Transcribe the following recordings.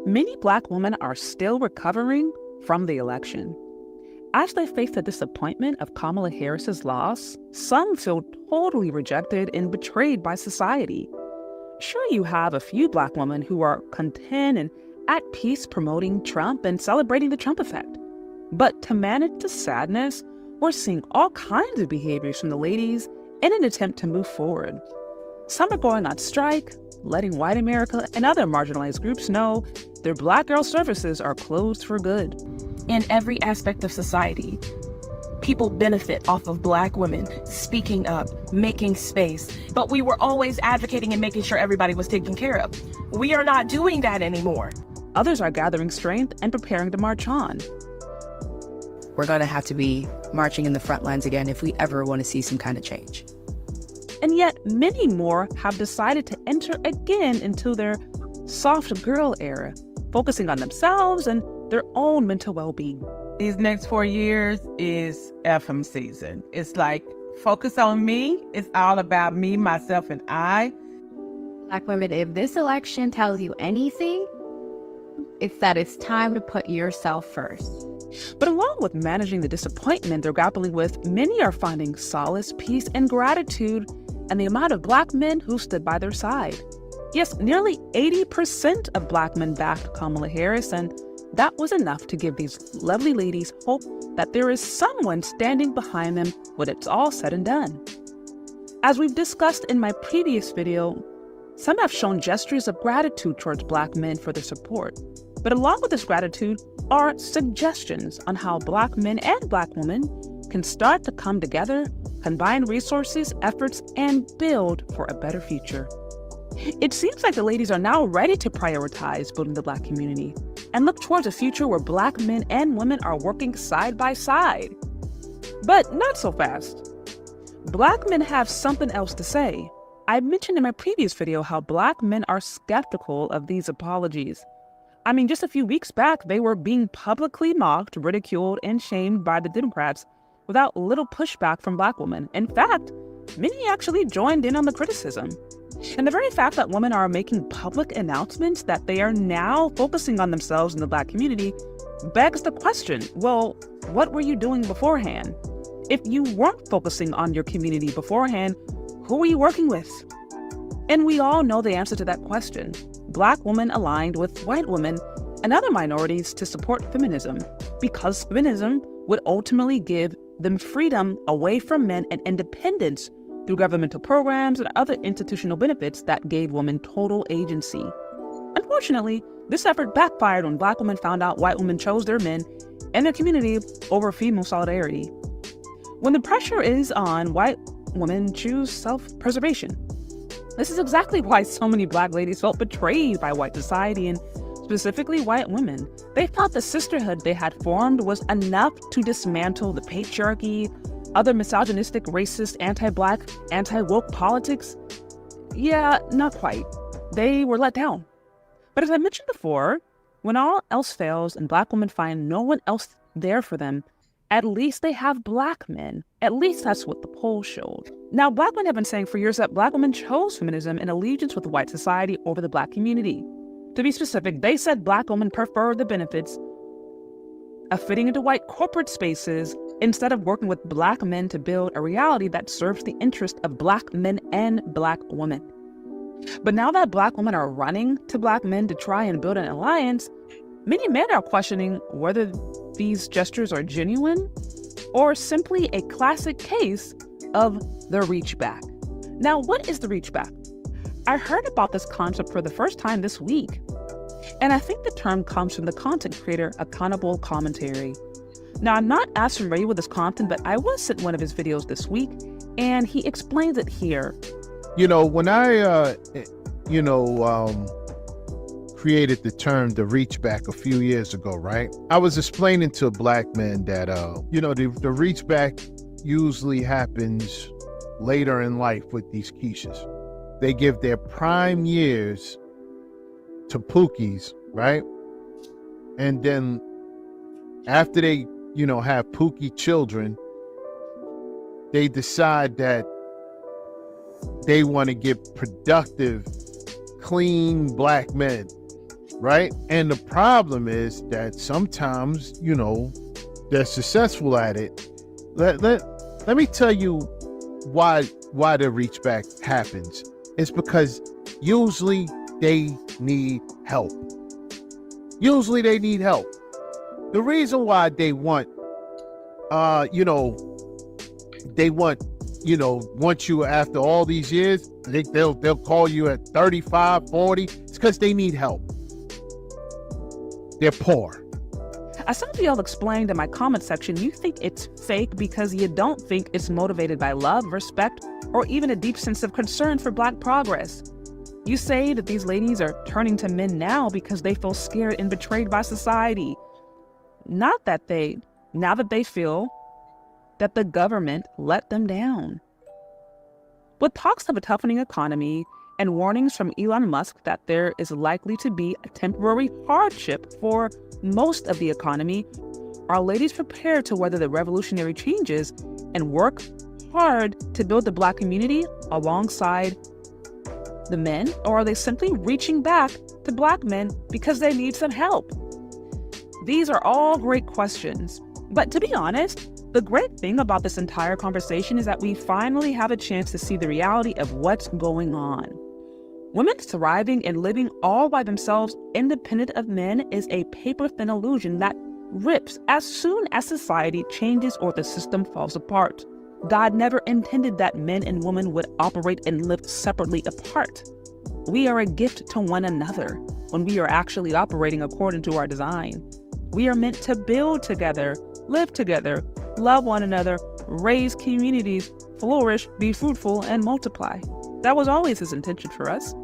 Many Black women are still recovering from the election. As they face the disappointment of Kamala Harris's loss, some feel totally rejected and betrayed by society. Sure, you have a few Black women who are content and at peace promoting Trump and celebrating the Trump effect. But to manage the sadness, we're seeing all kinds of behaviors from the ladies in an attempt to move forward. Some are going on strike, letting white America and other marginalized groups know their Black girl services are closed for good. In every aspect of society, people benefit off of Black women speaking up, making space, but we were always advocating and making sure everybody was taken care of. We are not doing that anymore. Others are gathering strength and preparing to march on. We're going to have to be marching in the front lines again if we ever want to see some kind of change. And yet, many more have decided to enter again into their soft girl era, focusing on themselves and their own mental well-being. These next 4 years is FM season. It's like, focus on me. It's all about me, myself, and I. Black women, if this election tells you anything, it's that it's time to put yourself first. But along with managing the disappointment they're grappling with, many are finding solace, peace, and gratitude in the amount of Black men who stood by their side. Yes, nearly 80% of Black men backed Kamala Harris, and that was enough to give these lovely ladies hope that there is someone standing behind them when it's all said and done. As we've discussed in my previous video, some have shown gestures of gratitude towards Black men for their support. But along with this gratitude are suggestions on how Black men and Black women can start to come together, combine resources, efforts, and build for a better future. It seems like the ladies are now ready to prioritize building the Black community and look towards a future where Black men and women are working side by side. But not so fast. Black men have something else to say. I mentioned in my previous video how Black men are skeptical of these apologies. I mean, just a few weeks back, they were being publicly mocked, ridiculed, and shamed by the Democrats without little pushback from Black women. In fact, many actually joined in on the criticism. And the very fact that women are making public announcements that they are now focusing on themselves in the Black community begs the question, well, what were you doing beforehand? If you weren't focusing on your community beforehand, who were you working with? And we all know the answer to that question. Black women aligned with white women and other minorities to support feminism, because feminism would ultimately give them freedom away from men and independence through governmental programs and other institutional benefits that gave women total agency. Unfortunately, this effort backfired when Black women found out white women chose their men and their community over female solidarity. When the pressure is on, white women choose self-preservation. This is exactly why so many Black ladies felt betrayed by white society and specifically white women. They thought the sisterhood they had formed was enough to dismantle the patriarchy, other misogynistic, racist, anti-Black, anti-woke politics. Yeah, not quite. They were let down. But as I mentioned before, when all else fails and Black women find no one else there for them, at least they have Black men. At least that's what the polls showed. Now, Black men have been saying for years that Black women chose feminism in allegiance with white society over the Black community. To be specific, they said Black women prefer the benefits of fitting into white corporate spaces instead of working with Black men to build a reality that serves the interest of Black men and Black women. But now that Black women are running to Black men to try and build an alliance, many men are questioning whether these gestures are genuine or simply a classic case of the Reachback. Now, what is the Reachback? I heard about this concept for the first time this week, and I think the term comes from the content creator Accountable Commentary. Now, I'm not as familiar with this content, but I was sent one of his videos this week, and he explains it here. When I, created the term the Reachback a few years ago, right? I was explaining to Black men that, the Reachback usually happens later in life with these Keishas. They give their prime years to Pookies, right? And then after they, have Pookie children, they decide that they want to get productive, clean Black men right? And the problem is that sometimes, they're successful at it. Let me tell you why the reach back happens. It's because usually they need help. The reason why they want, want you after all these years, they'll call you at 35, 40. It's because they need help. They're poor. As some of y'all explained in my comment section, you think it's fake because you don't think it's motivated by love, respect, or even a deep sense of concern for Black progress. You say that these ladies are turning to men now because they feel scared and betrayed by society. Now that they feel that the government let them down. With talks of a toughening economy and warnings from Elon Musk that there is likely to be a temporary hardship for most of the economy, are ladies prepared to weather the revolutionary changes and work hard to build the Black community alongside the men, or are they simply reaching back to Black men because they need some help? These are all great questions, but to be honest, the great thing about this entire conversation is that we finally have a chance to see the reality of what's going on. Women thriving and living all by themselves, independent of men, is a paper-thin illusion that rips as soon as society changes or the system falls apart. God never intended that men and women would operate and live separately apart. We are a gift to one another when we are actually operating according to our design. We are meant to build together, live together, love one another, raise communities, flourish, be fruitful, and multiply. That was always his intention for us.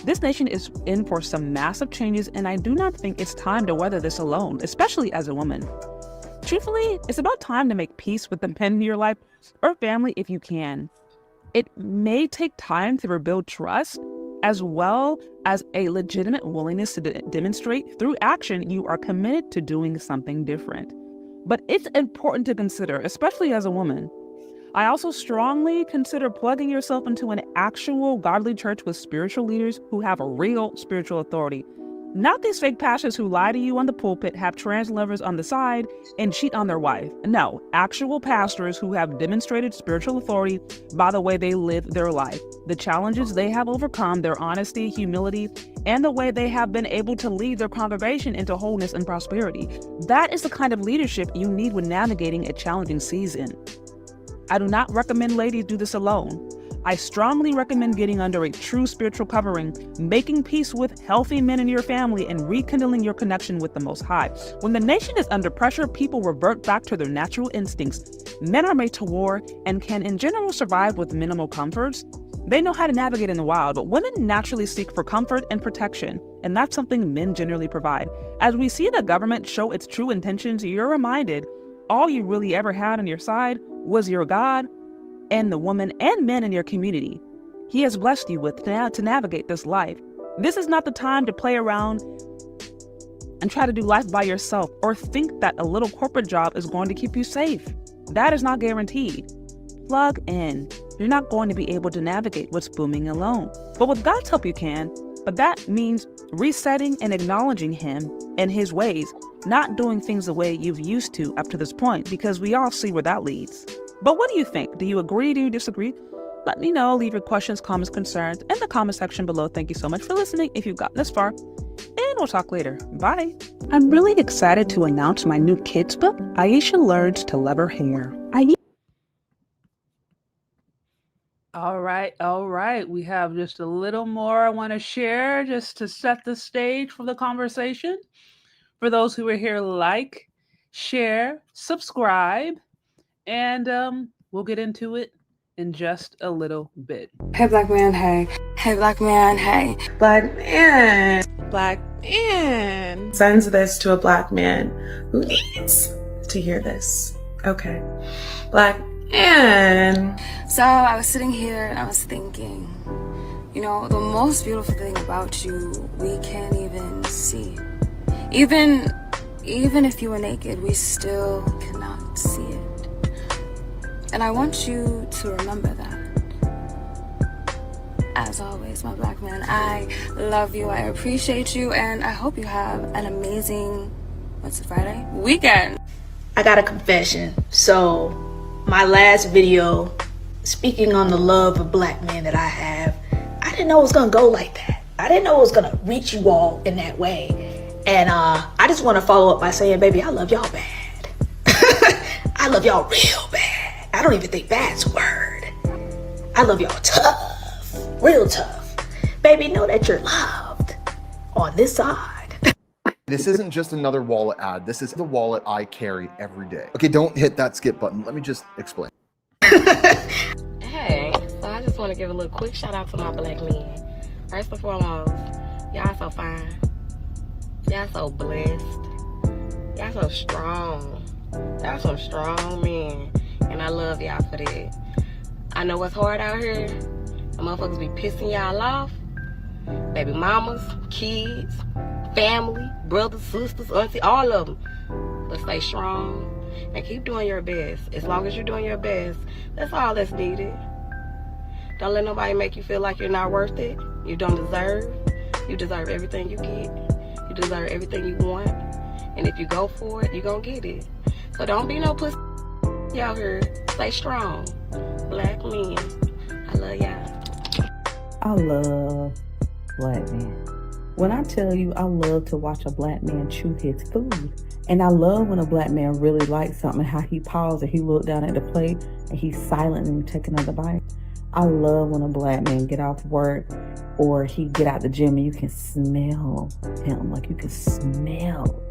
This nation is in for some massive changes, and I do not think it's time to weather this alone, especially as a woman. Truthfully, it's about time to make peace with the men in your life or family if you can. It may take time to rebuild trust, as well as a legitimate willingness to demonstrate through action you are committed to doing something different. But it's important to consider, especially as a woman. I also strongly consider plugging yourself into an actual godly church with spiritual leaders who have a real spiritual authority. Not these fake pastors who lie to you on the pulpit, have trans lovers on the side, and cheat on their wife. No, actual pastors who have demonstrated spiritual authority by the way they live their life, the challenges they have overcome, their honesty, humility, and the way they have been able to lead their congregation into wholeness and prosperity. That is the kind of leadership you need when navigating a challenging season. I do not recommend ladies do this alone. I strongly recommend getting under a true spiritual covering, making peace with healthy men in your family, and rekindling your connection with the Most High. When the nation is under pressure, people revert back to their natural instincts. Men are made to war and can in general survive with minimal comforts. They know how to navigate in the wild, but women naturally seek for comfort and protection, and that's something men generally provide. As we see the government show its true intentions, you're reminded all you really ever had on your side was your God and the woman and men in your community. He has blessed you with to navigate this life. This is not the time to play around and try to do life by yourself or think that a little corporate job is going to keep you safe. That is not guaranteed. Plug in. You're not going to be able to navigate what's booming alone. But with God's help you can. But that means resetting and acknowledging Him and His ways, not doing things the way you've used to up to this point, because we all see where that leads. But what do you think? Do you agree? Do you disagree? Let me know. Leave your questions, comments, concerns in the comment section below. Thank you so much for listening if you've gotten this far, and we'll talk later. Bye. I'm really excited to announce my new kids book, Aisha Learns to Love Her Hair. All right. We have just a little more I want to share just to set the stage for the conversation. For those who are here, like, share, subscribe, and we'll get into it in just a little bit. Hey, Black man, hey. Hey, Black man, hey. Black man. Black man. Sends this to a Black man who needs to hear this. Okay. Black man. So I was sitting here and I was thinking, the most beautiful thing about you, we can't even see. Even if you were naked, we still cannot see it. And I want you to remember that. as always, my black man, I love you, I appreciate you, and I hope you have an amazing, what's it, Friday? Weekend. I got a confession. So, my last video, speaking on the love of black men that I have, I didn't know it was gonna go like that. I didn't know it was gonna reach you all in that way. And I just want to follow up by saying, baby, I love y'all bad. I love y'all real bad. I don't even think that's a word. I love y'all tough, real tough. Baby, know that you're loved on this side. This isn't just another wallet ad. This is the wallet I carry every day. Okay, don't hit that skip button. Let me just explain. Hey, so I just want to give a little quick shout out to my black men. First and foremost, y'all so fine. Y'all so blessed. Y'all so strong. Y'all some strong men. And I love y'all for that. I know it's hard out here. The motherfuckers be pissing y'all off. Baby mamas, kids, family, brothers, sisters, auntie, all of them. But stay strong and keep doing your best. As long as you're doing your best, that's all that's needed. Don't let nobody make you feel like you're not worth it. You don't deserve. You deserve everything you get. You deserve everything you want. And if you go for it, you're gonna get it. So don't be no pussy out here. Stay strong. Black men. I love y'all. I love black men. When I tell you I love to watch a black man chew his food, and I love when a black man really likes something, how he paused and he looked down at the plate and he's silent and take another bite. I love when a black man get off work or he get out the gym and you can smell him, like you can smell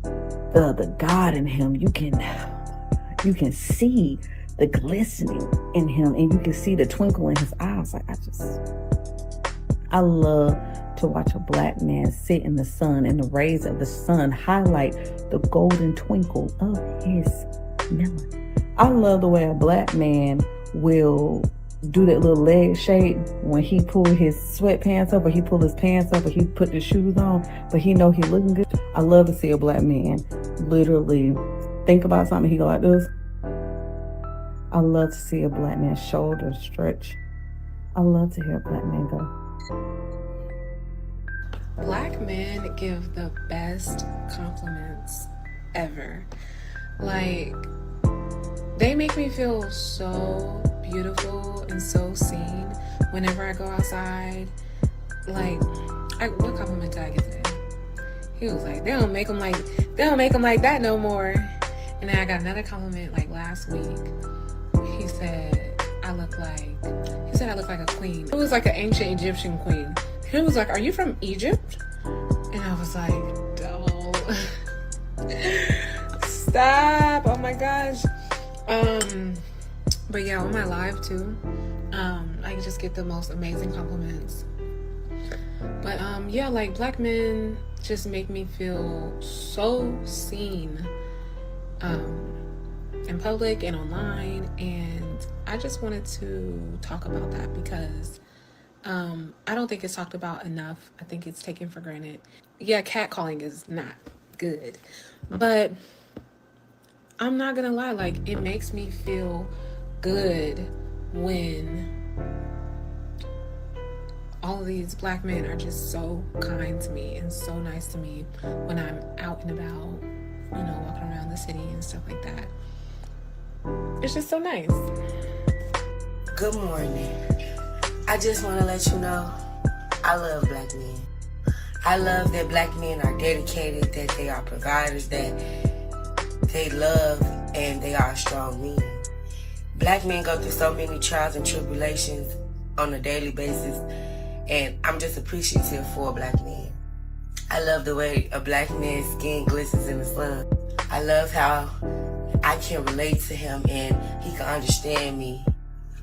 the God in him. You can see the glistening in him and you can see the twinkle in his eyes. Like I love to watch a black man sit in the sun and the rays of the sun highlight the golden twinkle of his melon. I love the way a black man will do that little leg shake when he pull his sweatpants up or he pull his pants up or he put the shoes on, but he know he looking good. I love to see a black man literally think about something, he go like this. I love to see a black man's shoulders stretch. I love to hear a black man go. Black men give the best compliments ever. Like, they make me feel so beautiful and so seen whenever I go outside. Like, what compliment did I get today? He was like, they don't make them like that no more. And then I got another compliment like last week. He said I look like a queen. It was like an ancient Egyptian queen. He was like, are you from Egypt? And I was like, don't. Stop. Oh my gosh. But yeah, on my live too, I just get the most amazing compliments. But yeah, like black men just make me feel so seen in public and online, and I just wanted to talk about that because I don't think it's talked about enough. I think it's taken for granted. Yeah, catcalling is not good, but I'm not gonna lie, like it makes me feel good when all of these black men are just so kind to me and so nice to me when I'm out and about, you know, walking around the city and stuff like that. It's just so nice. Good morning. I just want to let you know I love black men. I love that black men are dedicated, that they are providers, that they love, and they are strong men. Black men go through so many trials and tribulations on a daily basis, and I'm just appreciative for a black man. I love the way a black man's skin glistens in the sun. I love how I can relate to him and he can understand me.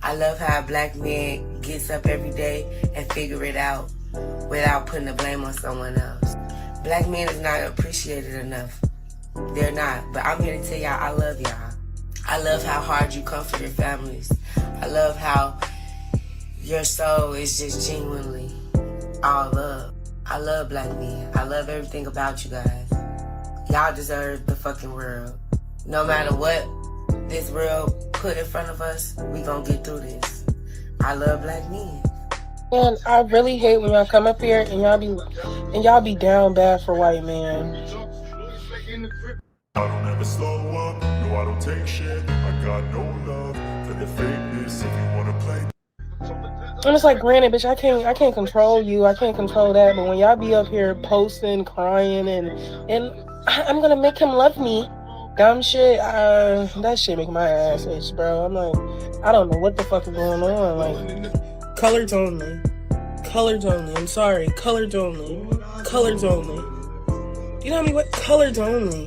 I love how a black man gets up every day and figure it out without putting the blame on someone else. Black men is not appreciated enough. They're not, but I'm here to tell y'all I love y'all. I love how hard you come for your families. I love how your soul is just genuinely all love. I love black men. I love everything about you guys. Y'all deserve the fucking world. No matter what this world put in front of us, we gonna get through this. I love black men. And I really hate when y'all come up here and y'all be down bad for white men. I don't ever slow up, no I don't take shit. I got no love for the fakeness. If you wanna play, And it's like, granted, bitch, I can't control you. I can't control that. But when y'all be up here posting, crying, and I'm gonna make him love me, dumb shit. That shit make my ass itch, bro. I'm like, I don't know what the fuck is going on. Like, colors only, colors only. I'm sorry, colors only, colors only. You know what I mean? What colors only?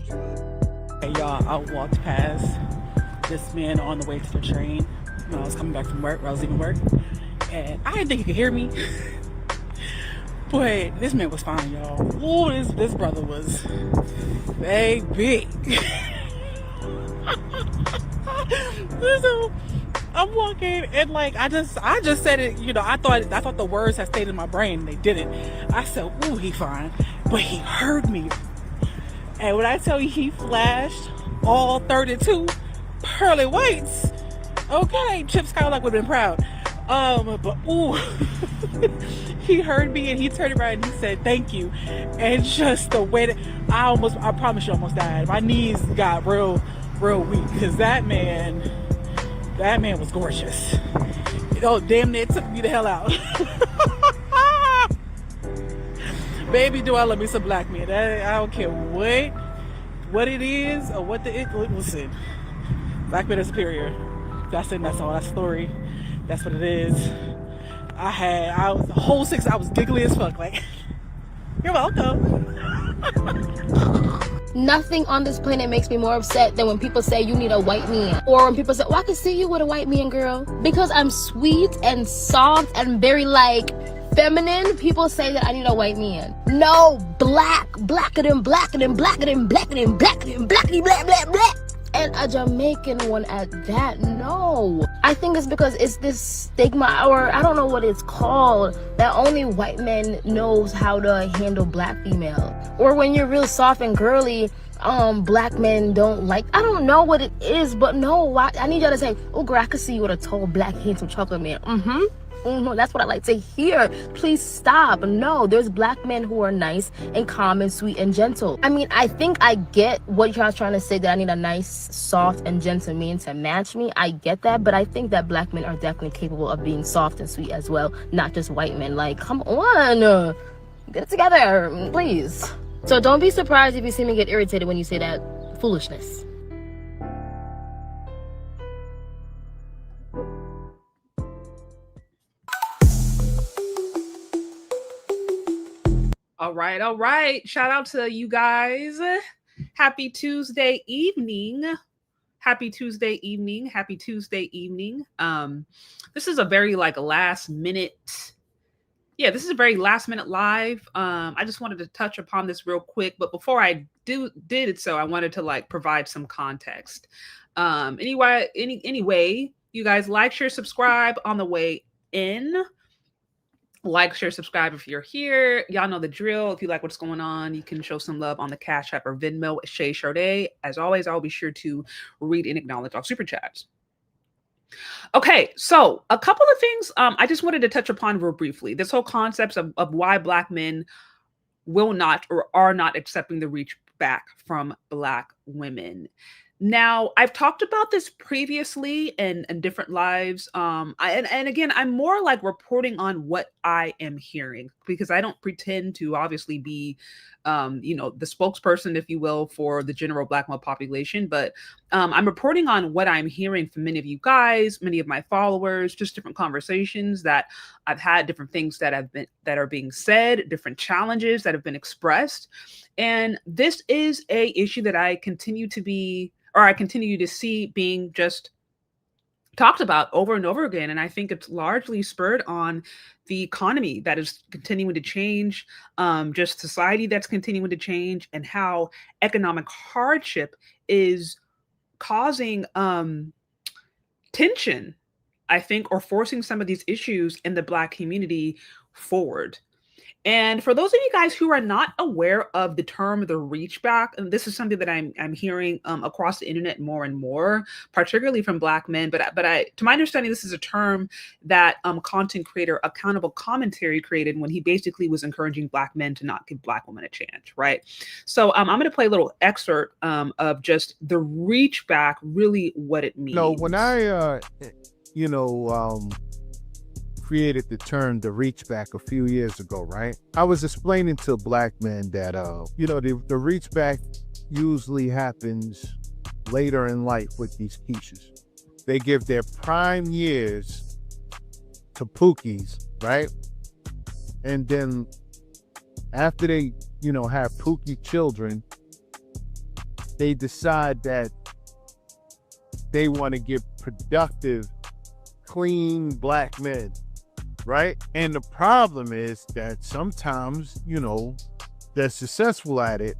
Hey y'all, I walked past this man on the way to the train when I was coming back from work, where I was leaving work, and I didn't think he could hear me. But this man was fine, y'all. Ooh, this brother was big. So I'm walking and like I just said it, you know, I thought the words had stayed in my brain and they didn't. I said, ooh, he fine. But he heard me. And when I tell you he flashed all 32 pearly whites, okay, Chip Skylark would have been proud. But ooh, he heard me and he turned around and he said, thank you. And just the way that I promise you, almost died. My knees got real weak because that man was gorgeous. Oh, damn near took me the hell out. Baby, do I love me some black men. I don't care what it is or what listen. Black men are superior. That's it, that's all. That story. That's what it is. I was the whole 6 hours giggly as fuck. Like, you're welcome. Nothing on this planet makes me more upset than when people say you need a white man. Or when people say, well, I can see you with a white man, girl. Because I'm sweet and soft and very, like, feminine, people say that I need a white man. No, blacker than blacker than blacker than blacker than blacker than blacker than black, black, black. And a Jamaican one at that, no. I think it's because it's this stigma, or I don't know what it's called, that only white men knows how to handle black female. Or when you're real soft and girly, black men don't like, I don't know what it is, but no, I need y'all to say, oh girl, I can see you with a tall, black, handsome chocolate man. That's what I like to hear. Please stop. No, there's black men who are nice and calm and sweet and gentle. I mean, I think I get what y'all trying to say, that I need a nice, soft and gentle man to match me. I get that, but I think that black men are definitely capable of being soft and sweet as well, not just white men. Like, come on, get it together, please. So don't be surprised if you see me get irritated when you say that foolishness. All right. Shout out to you guys. Happy Tuesday evening. This is a very last minute live. I just wanted to touch upon this real quick, but before I did it, so I wanted to provide some context. Anyway, you guys like, share, subscribe on the way in. Like, share, subscribe if you're here. Y'all know the drill. If you like what's going on, you can show some love on the Cash App or Venmo at Shay Sade. As always, I'll be sure to read and acknowledge all super chats. Okay, so a couple of things I just wanted to touch upon real briefly. This whole concept of why Black men will not or are not accepting the reach back from Black women. Now, I've talked about this previously in different lives. And again, I'm more reporting on what I am hearing, because I don't pretend to obviously be, the spokesperson, if you will, for the general Black male population. But I'm reporting on what I'm hearing from many of you guys, many of my followers, just different conversations that I've had, different things that are being said, different challenges that have been expressed. And this is a issue that I continue to see being just talked about over and over again. And I think it's largely spurred on the economy that is continuing to change, just society that's continuing to change, and how economic hardship is causing tension, I think, or forcing some of these issues in the Black community forward. And for those of you guys who are not aware of the term the reachback, and this is something that I'm hearing across the internet more and more, particularly from Black men. But to my understanding, this is a term that content creator Accountable Commentary created when he basically was encouraging Black men to not give Black women a chance, right? So I'm going to play a little excerpt of just the reachback, really what it means. No, when I created the term the reachback a few years ago, right? I was explaining to Black men that the reachback usually happens later in life with these Keishas. They give their prime years to Pookies, right? And then after they, have Pookie children, they decide that they want to give productive, clean Black men, right? And the problem is that sometimes, they're successful at it.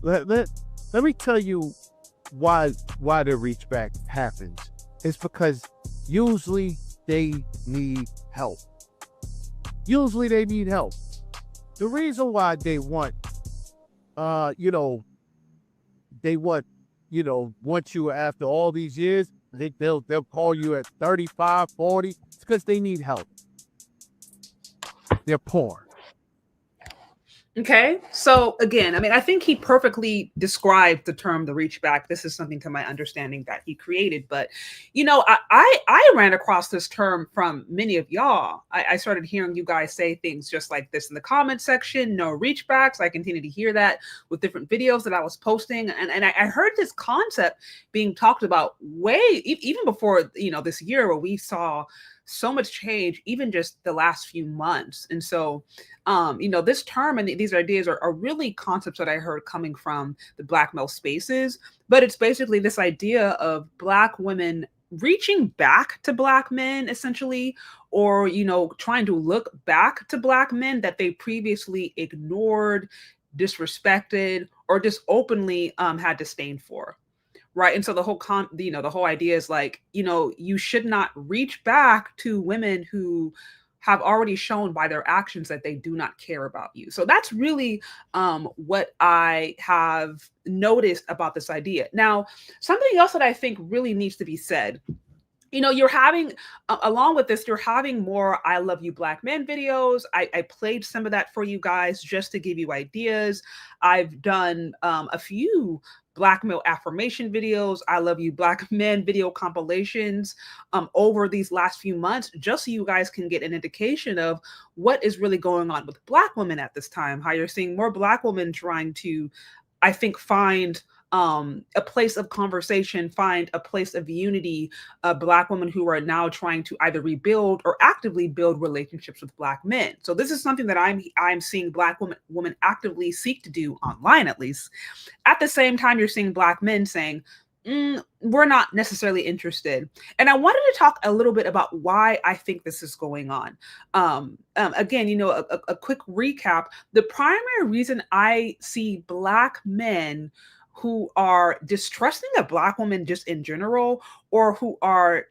Let me tell you why the reachback happens. It's because usually they need help. Usually they need help. The reason why they want, want you after all these years, they'll call you at 35, 40. It's because they need help. They're poor. Okay, so again, I think he perfectly described the term the reachback. This is something to my understanding that he created. But, I ran across this term from many of y'all. I started hearing you guys say things just like this in the comment section, no reachbacks. I continue to hear that with different videos that I was posting. And I heard this concept being talked about even before, this year where we saw so much change, even just the last few months. And so, this term and these ideas are really concepts that I heard coming from the Black male spaces, but it's basically this idea of Black women reaching back to Black men, essentially, or, trying to look back to Black men that they previously ignored, disrespected, or just openly had disdain for. Right. And so the whole idea is like, you should not reach back to women who have already shown by their actions that they do not care about you. So that's really what I have noticed about this idea. Now, something else that I think really needs to be said. You're having, along with this, you're having more I Love You Black Men videos. I played some of that for you guys just to give you ideas. I've done a few Black male affirmation videos, I Love You Black Men video compilations over these last few months, just so you guys can get an indication of what is really going on with Black women at this time, how you're seeing more Black women trying to, I think, find a place of conversation, find a place of unity, Black women who are now trying to either rebuild or actively build relationships with Black men. So this is something that I'm seeing Black women actively seek to do online, at least. At the same time, you're seeing Black men saying, we're not necessarily interested. And I wanted to talk a little bit about why I think this is going on. Again, a quick recap. The primary reason I see Black men who are distrusting of Black women just in general, or who are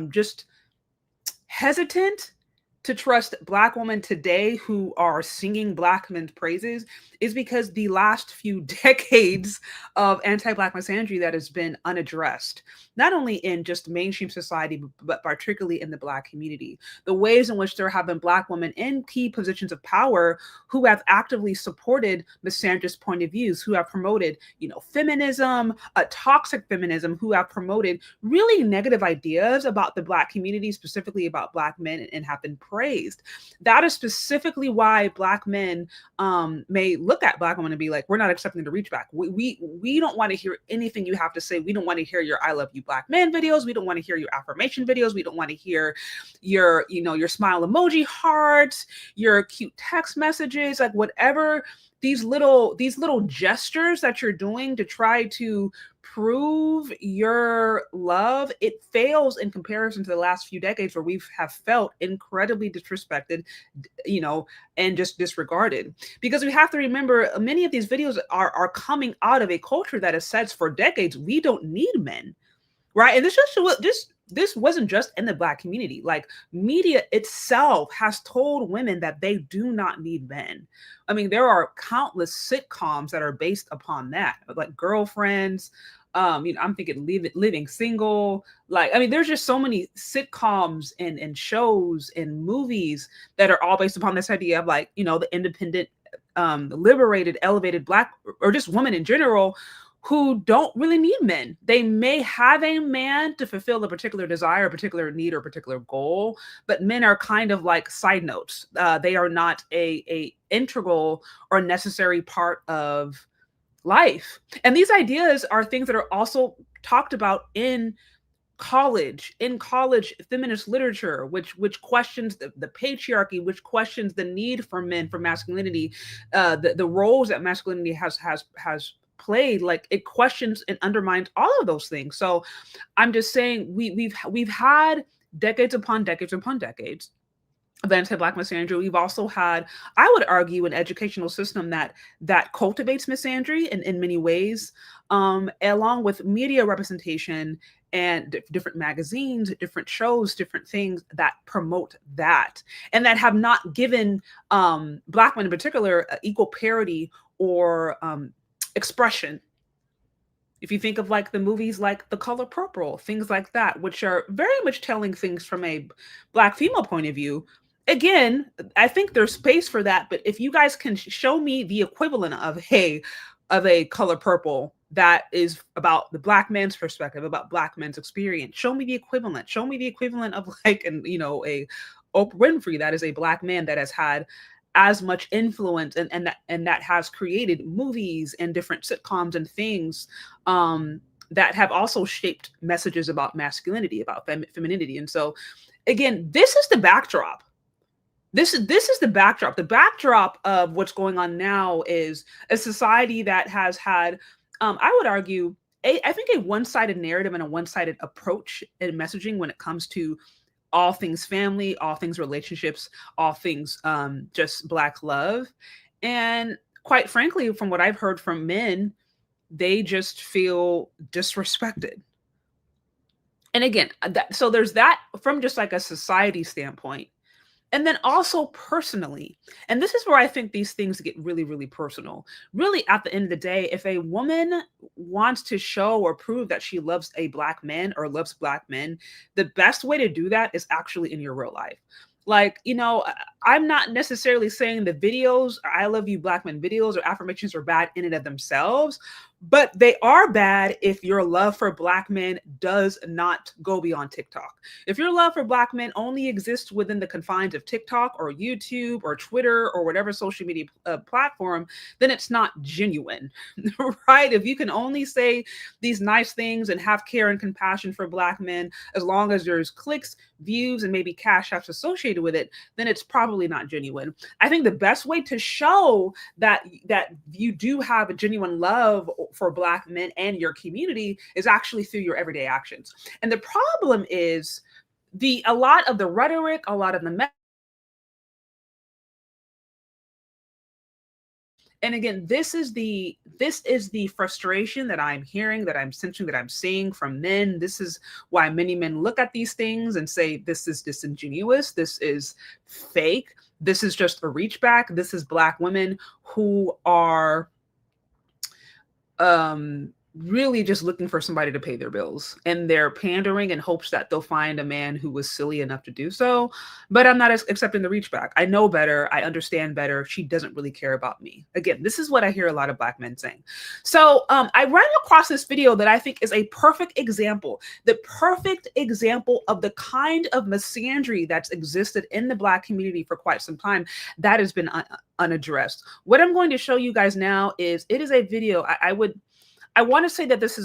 just hesitant to trust Black women today who are singing Black men's praises, is because the last few decades of anti-Black misandry that has been unaddressed, not only in just mainstream society, but particularly in the Black community. The ways in which there have been Black women in key positions of power who have actively supported misandrist point of views, who have promoted, feminism, toxic feminism, who have promoted really negative ideas about the Black community, specifically about Black men, and have been praised. That is specifically why Black men may look at Black women and be like, we're not accepting the reach back. We don't want to hear anything you have to say. We don't want to hear your I Love You Black Men videos. We don't want to hear your affirmation videos. We don't want to hear your, your smile emoji hearts, your cute text messages, like whatever these little gestures that you're doing to try to prove your love, it fails in comparison to the last few decades where we have felt incredibly disrespected, and just disregarded. Because we have to remember, many of these videos are coming out of a culture that has said for decades, we don't need men, right? And this just this wasn't just in the Black community. Like, media itself has told women that they do not need men. I mean, there are countless sitcoms that are based upon that, like Girlfriends. I'm thinking Living Single. Like, I mean, there's just so many sitcoms and shows and movies that are all based upon this idea of, like, the independent, liberated, elevated Black, or just women in general, who don't really need men. They may have a man to fulfill a particular desire, a particular need, or a particular goal, but men are kind of like side notes. They are not a integral or necessary part of life. And these ideas are things that are also talked about in college feminist literature, which questions the patriarchy, which questions the need for men, for masculinity, the roles that masculinity has played. Like, it questions and undermines all of those things. So I'm just saying, we've had decades upon decades upon decades of anti-Black misandry. We've also had, I would argue, an educational system that cultivates misandry in many ways, along with media representation and different magazines, different shows, different things that promote that, and that have not given Black men in particular equal parity or expression. If you think of, like, the movies like The Color Purple, things like that, which are very much telling things from a Black female point of view. Again, I think there's space for that, but if you guys can show me the equivalent of a Color Purple that is about the Black man's perspective, about Black men's experience, show me the equivalent. Show me the equivalent of, like, a Oprah Winfrey that is a Black man that has had as much influence and that has created movies and different sitcoms and things that have also shaped messages about masculinity, about femininity. And so, again, this is the backdrop. This is the backdrop. The backdrop of what's going on now is a society that has had, I would argue, I think a one-sided narrative and a one-sided approach in messaging when it comes to all things family, all things relationships, all things just Black love. And quite frankly, from what I've heard from men, they just feel disrespected. And again, so there's that from just like a society standpoint. And then also personally, and this is where I think these things get really, really personal. Really, at the end of the day, if a woman wants to show or prove that she loves a Black man or loves Black men, the best way to do that is actually in your real life. Like, I'm not necessarily saying the videos, I love you Black men videos or affirmations are bad in and of themselves, but they are bad if your love for Black men does not go beyond TikTok. If your love for Black men only exists within the confines of TikTok or YouTube or Twitter or whatever social media platform, then it's not genuine, right? If you can only say these nice things and have care and compassion for Black men, as long as there's clicks, views, and maybe cash apps associated with it, then it's probably not genuine. I think the best way to show that you do have a genuine love for Black men and your community is actually through your everyday actions. And the problem is a lot of the rhetoric, a lot of the and again, this is the frustration that I'm hearing, that I'm sensing, that I'm seeing from men. This is why many men look at these things and say, this is disingenuous, this is fake, this is just a reachback. This is Black women who are really just looking for somebody to pay their bills, and they're pandering in hopes that they'll find a man who was silly enough to do so. But I'm not accepting the reach back. I know better. I understand better. She doesn't really care about me. Again, this is what I hear a lot of Black men saying. So I ran across this video that I think is a perfect example, the perfect example of the kind of misandry that's existed in the Black community for quite some time that has been unaddressed. What I'm going to show you guys now is, it is a video. I want to say that this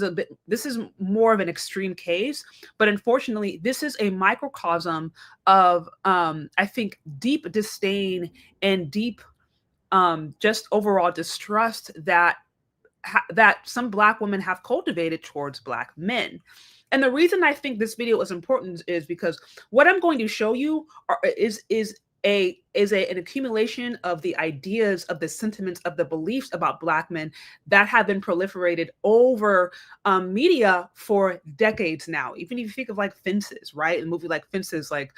is more of an extreme case, but unfortunately, this is a microcosm of, I think, deep disdain and deep, just overall distrust that some Black women have cultivated towards Black men. And the reason I think this video is important is because what I'm going to show you is an accumulation of the ideas, of the sentiments, of the beliefs about Black men that have been proliferated over media for decades now. Even if you think of like Fences, right? A movie like Fences, like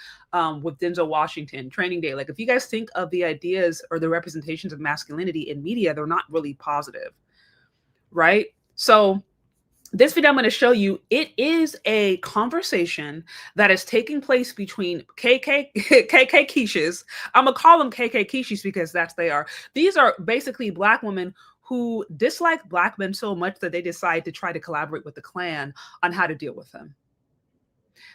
with Denzel Washington, Training Day. Like if you guys think of the ideas or the representations of masculinity in media, they're not really positive, right? So this video I'm going to show you, it is a conversation that is taking place between KK Keishas. I'm going to call them KK Keishas because that's they are. These are basically Black women who dislike Black men so much that they decide to try to collaborate with the Klan on how to deal with them.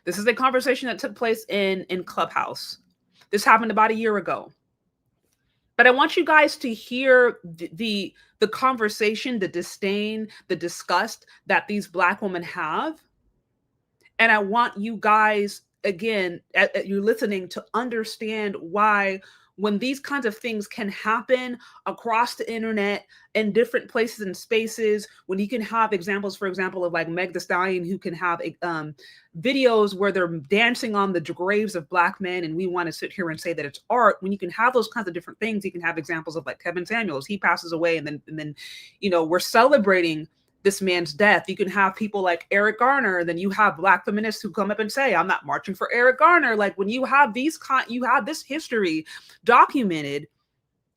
This is a conversation that took place in Clubhouse. This happened about a year ago. But I want you guys to hear the conversation, the disdain, the disgust that these Black women have. And I want you guys, again, you're listening, to understand why when these kinds of things can happen across the internet in different places and spaces, when you can have examples, for example, of like Meg Thee Stallion, who can have videos where they're dancing on the graves of Black men, and we want to sit here and say that it's art. When you can have those kinds of different things, you can have examples of like Kevin Samuels, he passes away, and then we're celebrating this man's death. You can have people like Eric Garner, and then you have Black feminists who come up and say, I'm not marching for Eric Garner. Like when you have you have this history documented,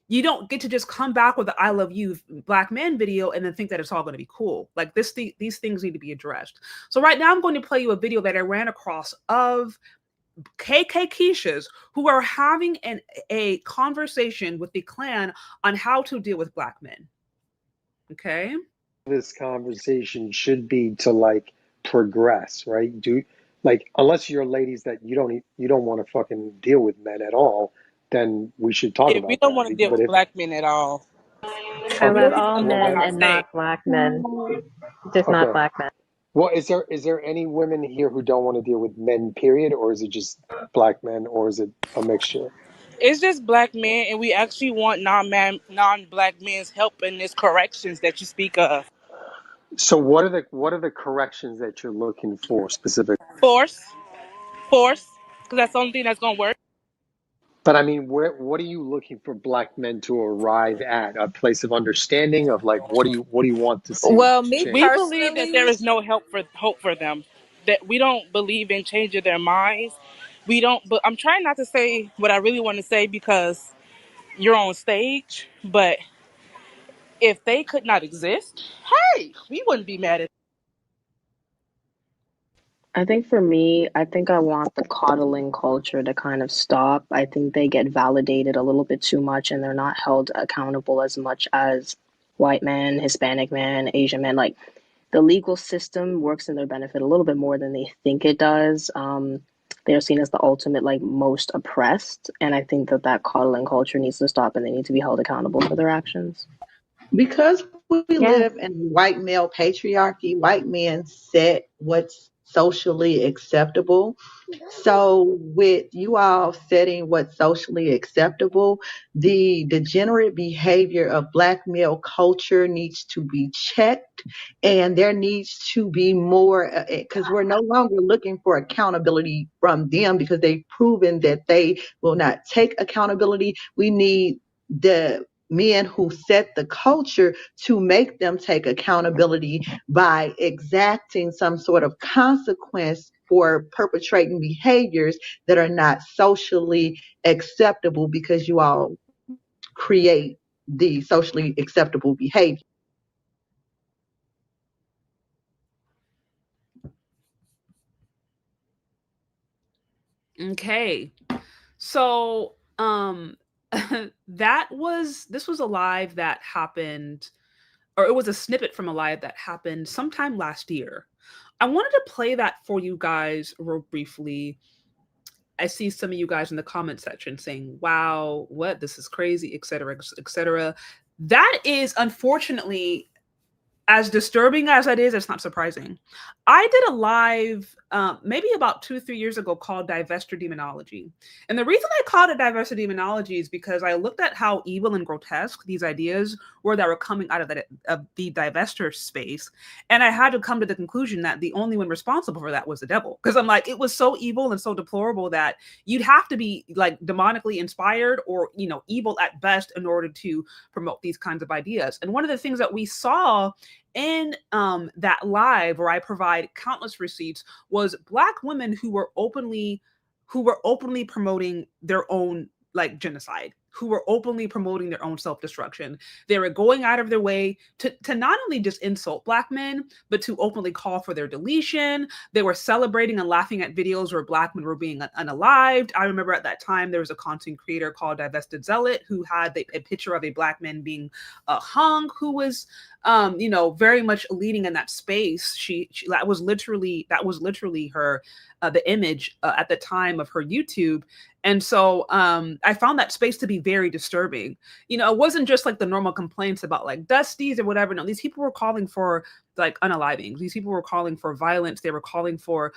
you don't get to just come back with the I love you Black men video and then think that it's all going to be cool. Like these things need to be addressed. So right now I'm going to play you a video that I ran across of KK Keishas who are having a conversation with the Klan on how to deal with Black men. Okay. This conversation should be to like progress, right? Unless you're ladies that you don't want to fucking deal with men at all, then we should talk about We don't that. want to deal with Black men at all. I love Okay, all men and not Black men, just not okay. Black men. Well, is there any women here who don't want to deal with men, period, or is it just Black men, or is it a mixture? It's just Black men, and we actually want non-Black men's help in this corrections that you speak of. So what are the corrections that you're looking for specifically? Force, because that's the only thing that's gonna work. But I mean, what are you looking for Black men to arrive at? A place of understanding of like what do you want to see change? We believe that there is no hope for them. That we don't believe in changing their minds. We don't. But I'm trying not to say what I really want to say because you're on stage. But if they could not exist, hey, we wouldn't be mad at. I think for me, I think I want the coddling culture to kind of stop. I think they get validated a little bit too much and they're not held accountable as much as white men, Hispanic men, Asian men. Like the legal system works in their benefit a little bit more than they think it does. They're seen as the ultimate, like most oppressed. And I think that coddling culture needs to stop and they need to be held accountable for their actions. Because we live in white male patriarchy, white men set what's socially acceptable. So with you all setting what's socially acceptable, the degenerate behavior of Black male culture needs to be checked, and there needs to be more, because we're no longer looking for accountability from them because they've proven that they will not take accountability. We need the men who set the culture to make them take accountability by exacting some sort of consequence for perpetrating behaviors that are not socially acceptable, because you all create the socially acceptable behavior. Okay. So this was a live that happened, or it was a snippet from a live that happened sometime last year. I wanted to play that for you guys real briefly. I see some of you guys in the comment section saying, wow, what, this is crazy, etc., etc. That is unfortunately as disturbing as that is, it's not surprising. I did a live maybe about 2, 3 years ago called Divestor Demonology. And the reason I called it Divestor Demonology is because I looked at how evil and grotesque these ideas were that were coming out of the divestor space. And I had to come to the conclusion that the only one responsible for that was the devil. Because I'm like, it was so evil and so deplorable that you'd have to be like demonically inspired or, evil at best in order to promote these kinds of ideas. And one of the things that we saw in that live where I provide countless receipts was Black women who were openly promoting their own like genocide, who were openly promoting their own self-destruction. They were going out of their way to not only just insult Black men, but to openly call for their deletion. They were celebrating and laughing at videos where Black men were being unalived. I remember at that time there was a content creator called Divested Zealot who had a picture of a Black man being hung, who was very much leading in that space. She that was literally her the image at the time of her YouTube. And so I found that space to be very disturbing. It wasn't just like the normal complaints about like Dusties or whatever. No, these people were calling for like unaliving. These people were calling for violence. They were calling for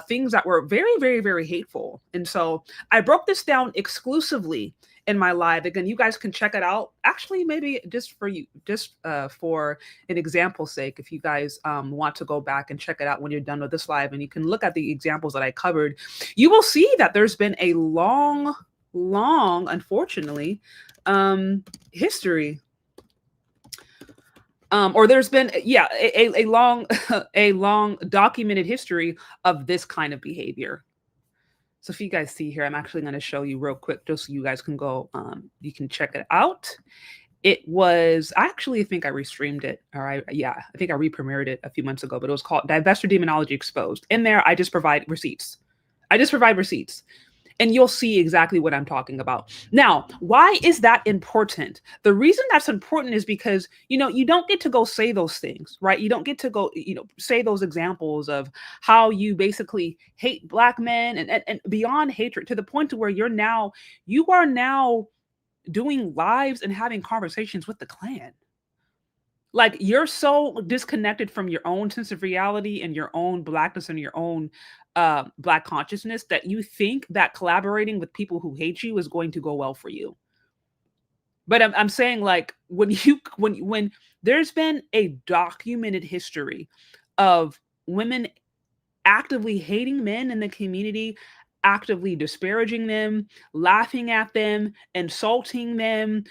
things that were very, very, very hateful. And so I broke this down exclusively in my live. Again, you guys can check it out. Actually, maybe just for you, just for an example's sake, if you guys want to go back and check it out when you're done with this live, and you can look at the examples that I covered, you will see that there's been a long, unfortunately, history. Or there's been, a long, a long documented history of this kind of behavior. So if you guys see here, I'm actually going to show you real quick, just so you guys can go, you can check it out. It was, I actually think I restreamed it. All right. Yeah, I think I re-premiered it a few months ago, but it was called Divestor Demonology Exposed. In there, I just provide receipts. And you'll see exactly what I'm talking about. Now, why is that important? The reason that's important is because, you don't get to go say those things, right? You don't get to go, say those examples of how you basically hate Black men and beyond hatred to the point to where you are now doing lives and having conversations with the Klan. Like, you're so disconnected from your own sense of reality and your own Blackness and your own Black consciousness that you think that collaborating with people who hate you is going to go well for you. But I'm saying, like, when there's been a documented history of women actively hating men in the community, actively disparaging them, laughing at them, insulting them,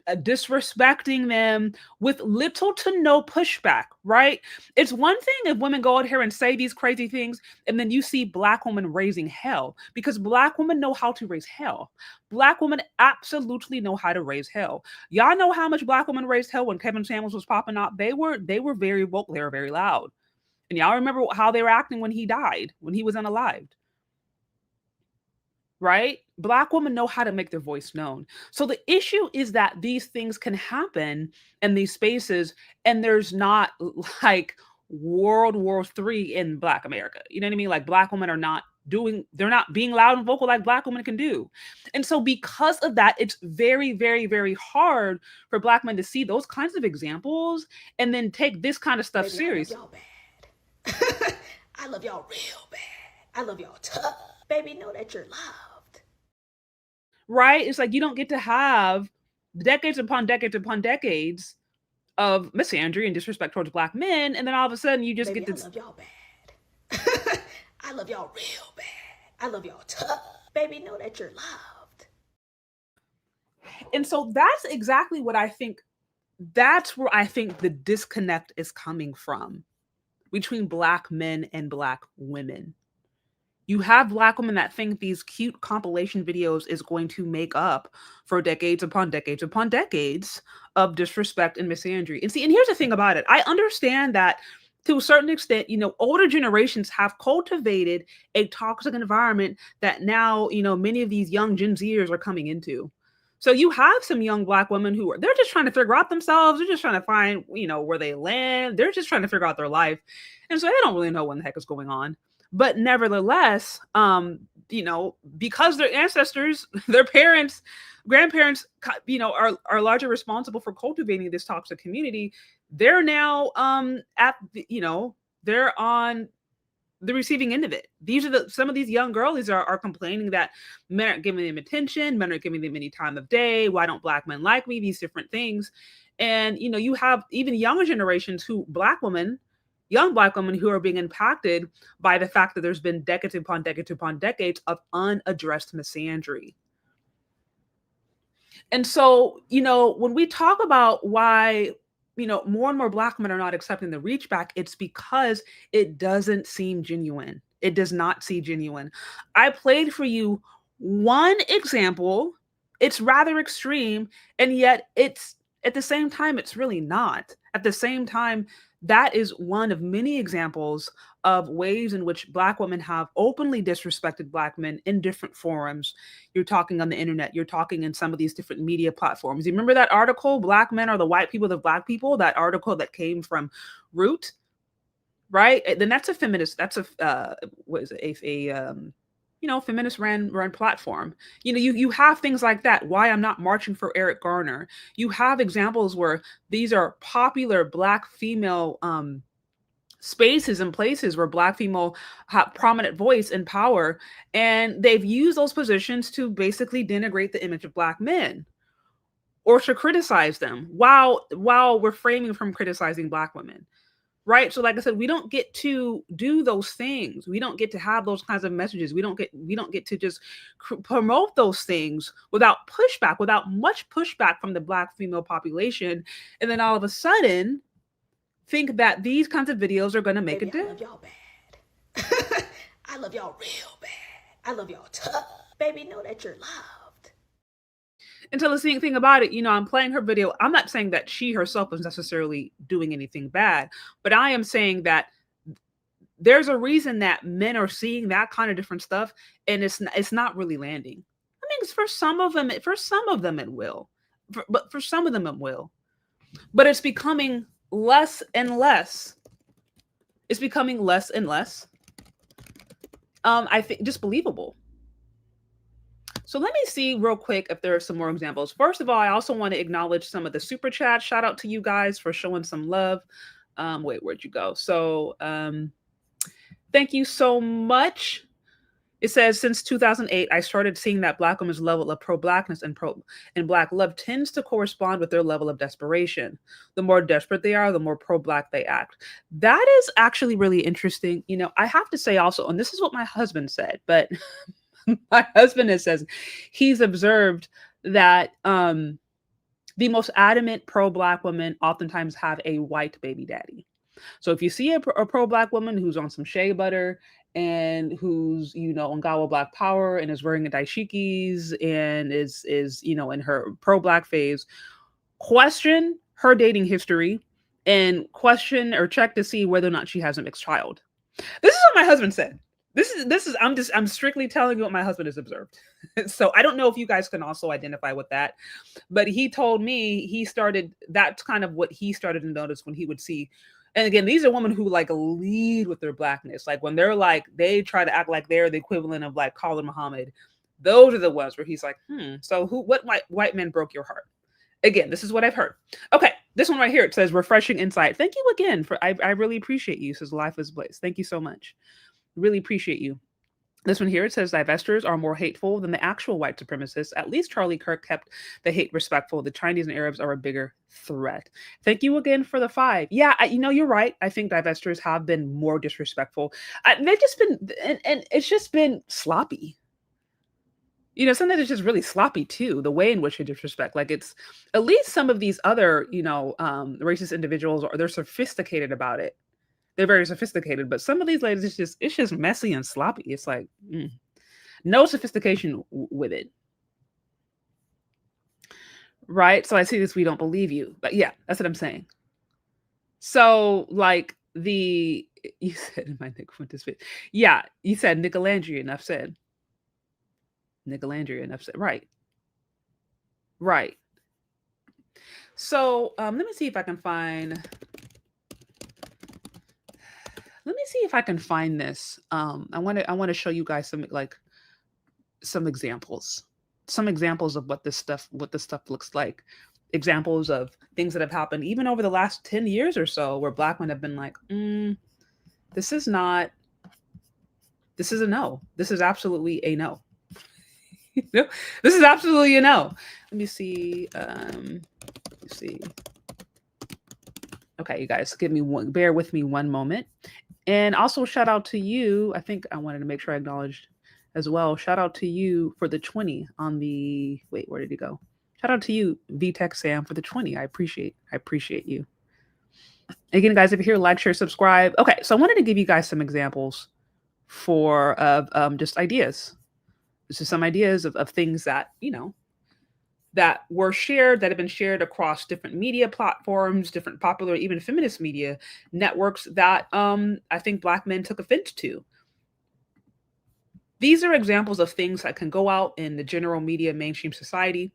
disrespecting them with little to no pushback, right? It's one thing if women go out here and say these crazy things, and then you see Black women raising hell, because Black women know how to raise hell. Black women absolutely know how to raise hell. Y'all know how much Black women raised hell when Kevin Samuels was popping up. They were very vocal, they were very loud. And y'all remember how they were acting when he died, when he was unalived. Right? Black women know how to make their voice known. So the issue is that these things can happen in these spaces, and there's not like World War III in Black America. You know what I mean? Like, Black women they're not being loud and vocal like Black women can do. And so because of that, it's very, very, very hard for Black men to see those kinds of examples and then take this kind of stuff serious. I love y'all bad. I love y'all real bad. I love y'all tough. Baby, know that you're loved. Right? It's like you don't get to have decades upon decades upon decades of misandry and disrespect towards Black men, and then all of a sudden you just Baby, get to. I love y'all bad. I love y'all real bad. I love y'all tough. Baby, know that you're loved. And so that's exactly what I think. That's where I think the disconnect is coming from between Black men and Black women. You have Black women that think these cute compilation videos is going to make up for decades upon decades upon decades of disrespect and misandry. And here's the thing about it. I understand that to a certain extent, older generations have cultivated a toxic environment that now, many of these young Gen Zers are coming into. So you have some young Black women they're just trying to figure out themselves. They're just trying to find, where they land. They're just trying to figure out their life. And so they don't really know what the heck is going on. But nevertheless, because their ancestors, their parents, grandparents, are largely responsible for cultivating this toxic community, they're now at the, they're on the receiving end of it. These are some of these young girlies are complaining that men aren't giving them attention, men aren't giving them any time of day. Why don't black men like me? These different things. And you have even younger generations young black women who are being impacted by the fact that there's been decades upon decades upon decades of unaddressed misandry. And so, when we talk about why, more and more black men are not accepting the reach back, it's because it doesn't seem genuine. It does not seem genuine. I played for you one example. It's rather extreme, and yet it's at the same time, it's really not. At the same time, that is one of many examples of ways in which black women have openly disrespected black men in different forums. You're talking on the internet, you're talking in some of these different media platforms. You remember that article, Black Men Are the White People of Black People, that article that came from Root, right? Then that's a feminist, that's a what is it, feminist run platform. You have things like that. Why I'm not marching for Eric Garner. You have examples where these are popular black female spaces and places where black female have prominent voice and power, and they've used those positions to basically denigrate the image of black men or to criticize them while refraining from criticizing black women. Right. So like I said, we don't get to do those things. We don't get to have those kinds of messages. We don't get to just promote those things without pushback, without much pushback from the black female population. And then all of a sudden think that these kinds of videos are going to make a difference. I love y'all bad. I love y'all real bad. I love y'all tough. Baby, know that you're loved. And so the thing about it, I'm playing her video. I'm not saying that she herself is necessarily doing anything bad, but I am saying that there's a reason that men are seeing that kind of different stuff, and it's not really landing. I mean, for some of them it will, but for some of them it will. But it's becoming less and less. It's becoming less and less. I think just believable. So let me see real quick if there are some more examples. First of all, I also want to acknowledge some of the super chats. Shout out to you guys for showing some love. Wait, where'd you go? So thank you so much. It says, since 2008, I started seeing that black women's level of pro-blackness and black love tends to correspond with their level of desperation. The more desperate they are, the more pro-black they act. That is actually really interesting. I have to say also, and this is what my husband said, but my husband says he's observed that the most adamant pro-black women oftentimes have a white baby daddy. So if you see a pro-black woman who's on some shea butter and who's, on Gawa Black Power and is wearing a dashikis and is in her pro-black phase, question her dating history and question or check to see whether or not she has a mixed child. This is what my husband said. This is I'm strictly telling you what my husband has observed. So I don't know if you guys can also identify with that, but he told me that's kind of what he started to notice when he would see. And again, these are women who lead with their blackness. Like when they try to act like they're the equivalent of Khalid Muhammad. Those are the ones where he's like, so what white men broke your heart? Again, this is what I've heard. Okay, this one right here, it says refreshing insight. Thank you again I really appreciate you. It says life is bliss. Thank you so much. Really appreciate you. This one here, it says divestors are more hateful than the actual white supremacists. At least Charlie Kirk kept the hate respectful. The Chinese and Arabs are a bigger threat. Thank you again for the 5. Yeah, you're right. I think divestors have been more disrespectful. They've just been, and it's just been sloppy. Sometimes it's just really sloppy too, the way in which they disrespect. It's at least some of these other, racist individuals, they're sophisticated about it. They're very sophisticated, but some of these ladies, it's just messy and sloppy. It's no sophistication with it. Right? So I see this, we don't believe you. But yeah, that's what I'm saying. So you said my Nick went to spit. Yeah, you said Nicolandria, enough said. Nicolandria, enough said. Right. Right. So let me see if I can find... Let me see if I can find this. I want to show you guys some examples of what this stuff looks like. examples of things that have happened even over the last 10 years or so where Black men have been like, this is not, this is a no. This is absolutely a no. This is absolutely a no. Let me see. Let's see. Okay, you guys, bear with me one moment. And also shout out to you. I think I wanted to make sure I acknowledged as well. Shout out to you for the 20 on the, wait, where did he go? Shout out to you, VTech Sam, for the 20. I appreciate you. Again, guys, if you're here, like, share, subscribe. Okay, so I wanted to give you guys some examples for just ideas. This is some ideas of things that, that were shared, that have been shared across different media platforms, different popular, even feminist media networks that I think Black men took offense to. These are examples of things that can go out in the general media, mainstream society,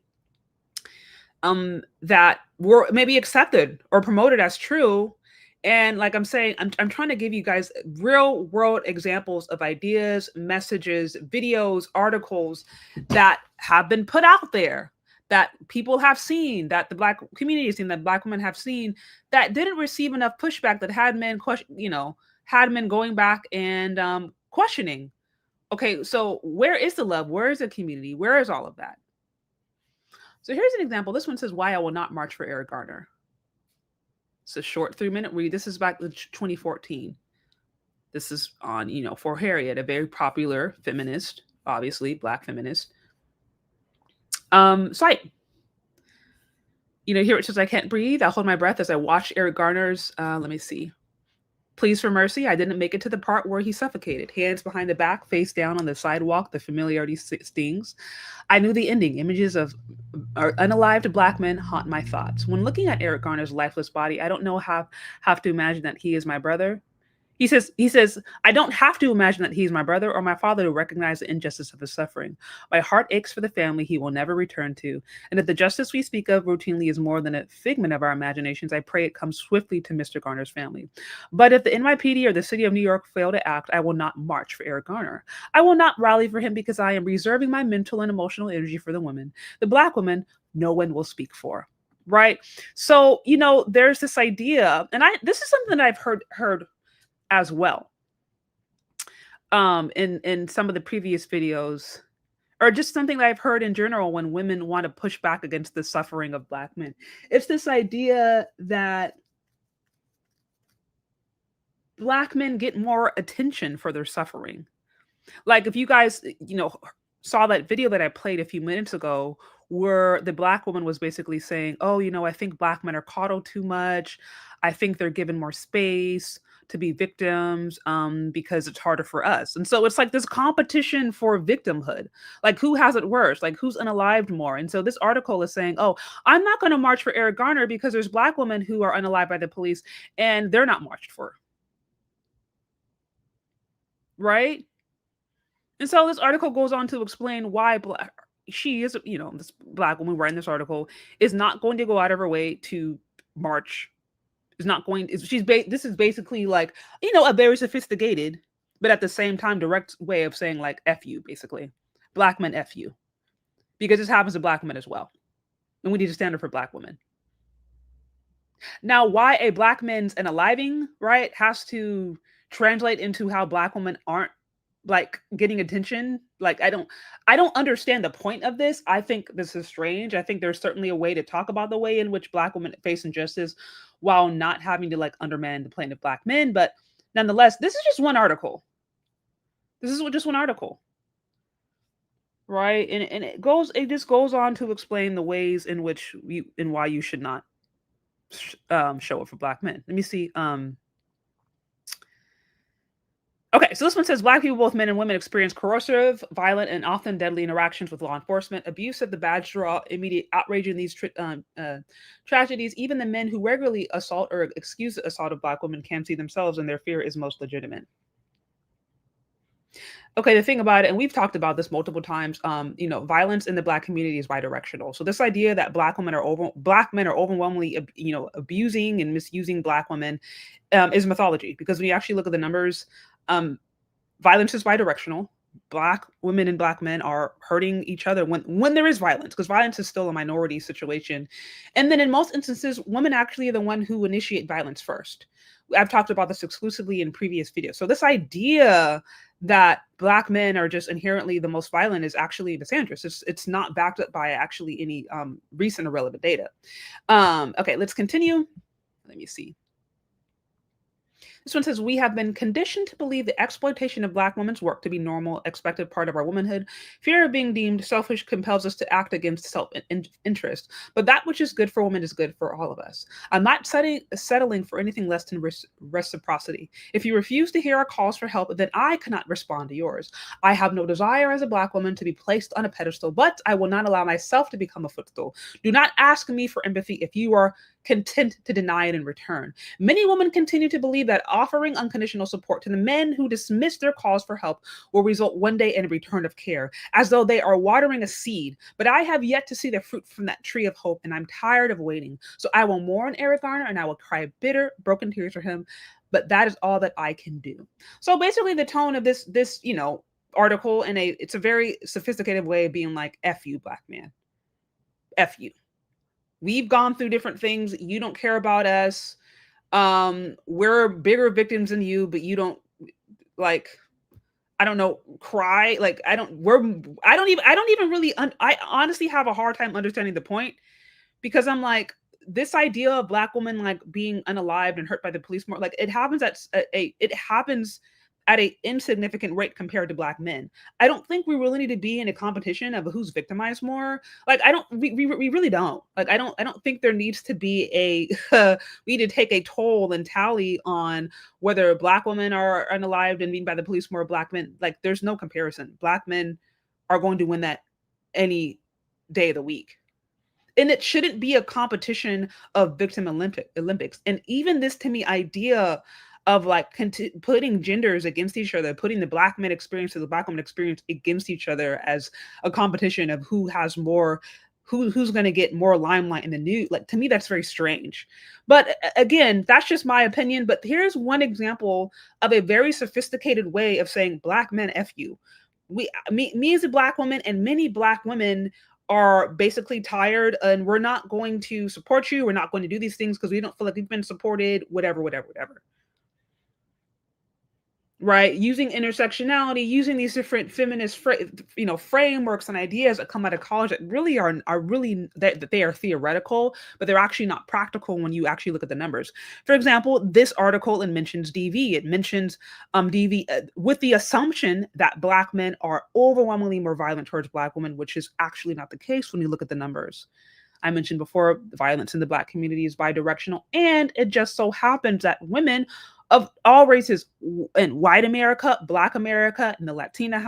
that were maybe accepted or promoted as true. And like I'm saying, I'm trying to give you guys real world examples of ideas, messages, videos, articles that have been put out there, that people have seen, that the Black community has seen, that Black women have seen, that didn't receive enough pushback, that had men had men going back and questioning. Okay, so where is the love? Where is the community? Where is all of that? So here's an example. This one says, "Why I will not march for Eric Garner." It's a short 3-minute read. This is back in 2014. This is on, For Harriet, a very popular feminist, obviously Black feminist site. Here it says, "I can't breathe. I'll hold my breath as I watch Eric Garner's, let me see. Pleas for mercy. I didn't make it to the part where he suffocated. Hands behind the back, face down on the sidewalk. The familiarity stings. I knew the ending. Images of unalived Black men haunt my thoughts. When looking at Eric Garner's lifeless body, I don't know how have to imagine that he is my brother." He says, "I don't have to imagine that he's my brother or my father to recognize the injustice of his suffering. My heart aches for the family he will never return to. And if the justice we speak of routinely is more than a figment of our imaginations, I pray it comes swiftly to Mr. Garner's family. But if the NYPD or the city of New York fail to act, I will not march for Eric Garner. I will not rally for him because I am reserving my mental and emotional energy for the women, the Black women no one will speak for." Right? So, there's this idea, and this is something that I've heard as well in some of the previous videos, or just something that I've heard in general when women want to push back against the suffering of Black men. It's this idea that Black men get more attention for their suffering. Like if you guys, saw that video that I played a few minutes ago where the Black woman was basically saying, "Oh, I think Black men are coddled too much. I think they're given more space to be victims because it's harder for us." And so it's like this competition for victimhood. Like who has it worse? Like who's unalived more? And so this article is saying, "Oh, I'm not going to march for Eric Garner because there's Black women who are unalived by the police and they're not marched for." Right? And so this article goes on to explain why she is, this Black woman writing this article is not going to go out of her way to march. Is not going. This is basically like, a very sophisticated, but at the same time direct way of saying like "F you," basically. Black men F you, because this happens to Black women as well, and we need to stand up for Black women. Now, why a Black men's unaliving right has to translate into how Black women aren't like getting attention. Like I don't understand the point of this. I think this is strange. I think there's certainly a way to talk about the way in which Black women face injustice while not having to like undermine the plight of Black men. But nonetheless, this is just one article. This is just one article. Right? And it just goes on to explain the ways in which and why you should not show up for Black men. Let me see. Okay, so this one says Black people, both men and women, experience corrosive, violent, and often deadly interactions with law enforcement. Abuse at the badge draw, immediate outrage in these tragedies. Even the men who regularly assault or excuse the assault of Black women can see themselves, and their fear is most legitimate. Okay, the thing about it, and we've talked about this multiple times, violence in the Black community is bidirectional. So this idea that Black men are overwhelmingly, abusing and misusing Black women is mythology. Because when you actually look at the numbers, violence is bidirectional. Black women and Black men are hurting each other when there is violence, because violence is still a minority situation. And then in most instances, women actually are the one who initiate violence first. I've talked about this exclusively in previous videos. So this idea that Black men are just inherently the most violent is actually misandrous. It's not backed up by actually any recent or relevant data. Okay, let's continue. Let me see. This one says, we have been conditioned to believe the exploitation of Black women's work to be normal, expected part of our womanhood. Fear of being deemed selfish compels us to act against self-interest. But that which is good for women is good for all of us. I'm not settling for anything less than reciprocity. If you refuse to hear our calls for help, then I cannot respond to yours. I have no desire as a Black woman to be placed on a pedestal, but I will not allow myself to become a footstool. Do not ask me for empathy if you are content to deny it in return. Many women continue to believe that offering unconditional support to the men who dismiss their calls for help will result one day in a return of care, as though they are watering a seed. But I have yet to see the fruit from that tree of hope, and I'm tired of waiting. So I will mourn Eric Garner, and I will cry bitter, broken tears for him. But that is all that I can do. So basically, the tone of this article, it's a very sophisticated way of being like, "F you, Black man. F you. We've gone through different things. You don't care about us. We're bigger victims than you, but you don't, like, I don't know, cry. Like, I don't even really, I honestly have a hard time understanding the point, because I'm like, this idea of Black women like being unalived and hurt by the police more, like it happens at a insignificant rate compared to Black men. I don't think we really need to be in a competition of who's victimized more. Like, we really don't. Like, I don't think there needs to be we need to take a toll and tally on whether Black women are unalived and beaten by the police more, Black men. Like, there's no comparison. Black men are going to win that any day of the week. And it shouldn't be a competition of victim Olympics. And even this, to me, idea of like putting genders against each other, putting the Black men experience and the Black woman experience against each other as a competition of who has more, who's going to get more limelight in the news. Like, to me, that's very strange. But again, that's just my opinion. But here's one example of a very sophisticated way of saying, Black men, F you. Me as a Black woman, and many Black women are basically tired, and we're not going to support you. We're not going to do these things because we don't feel like we've been supported, whatever. Right? Using intersectionality, using these different feminist frameworks and ideas that come out of college that really are really that they are theoretical, but they're actually not practical when you actually look at the numbers. For example, this article, it mentions DV. It mentions DV with the assumption that Black men are overwhelmingly more violent towards Black women, which is actually not the case when you look at the numbers. I mentioned before, the violence in the Black community is bidirectional, and it just so happens that women of all races in white America, Black America, and the Latino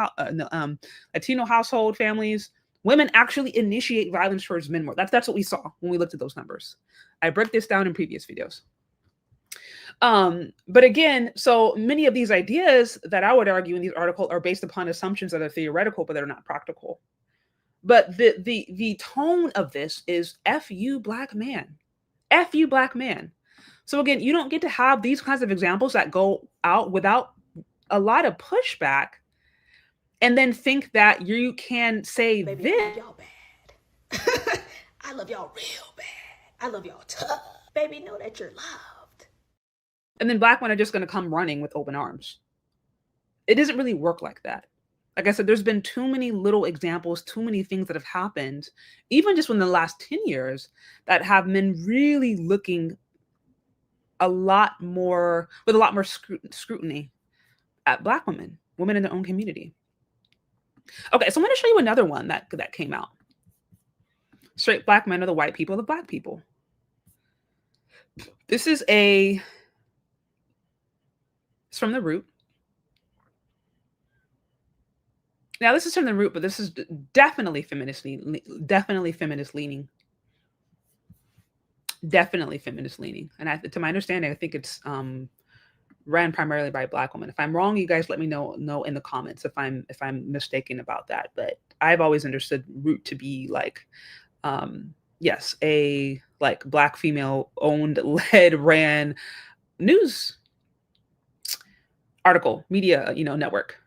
household families, women actually initiate violence towards men more. That's what we saw when we looked at those numbers. I break this down in previous videos. But again, so many of these ideas that I would argue in these articles are based upon assumptions that are theoretical, but they're not practical. But the tone of this is F you, Black man. F you, Black man. So again, you don't get to have these kinds of examples that go out without a lot of pushback and then think that you can say Baby, this. I love y'all bad. I love y'all real bad. I love y'all tough. Baby, know that you're loved. And then Black men are just going to come running with open arms. It doesn't really work like that. Like I said, there's been too many little examples, too many things that have happened, even just in the last 10 years, that have been really looking with a lot more scrutiny at Black women in their own community. Okay, so I'm going to show you another one that came out. Straight Black men are the white people of the Black people. This is it's from The Root. Now, this is from The Root, but this is definitely feminist leaning. Definitely feminist leaning. And to my understanding, I think it's ran primarily by Black women. If I'm wrong, you guys let me know in the comments if I'm mistaken about that. But I've always understood Root to be like, yes, a like Black female owned, led, ran news article media network.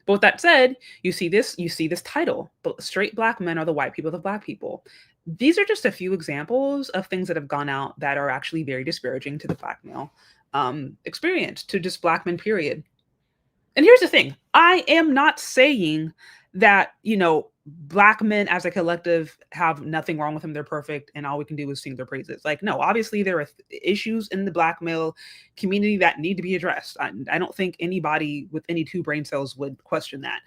But with that said, you see this title, but straight black men are the white people of the black people. These are just a few examples of things that have gone out that are actually very disparaging to the black male experience, to just black men, period. And here's the thing, I am not saying that, black men as a collective have nothing wrong with them. They're perfect. And all we can do is sing their praises. Like, no, obviously there are issues in the black male community that need to be addressed. I don't think anybody with any two brain cells would question that.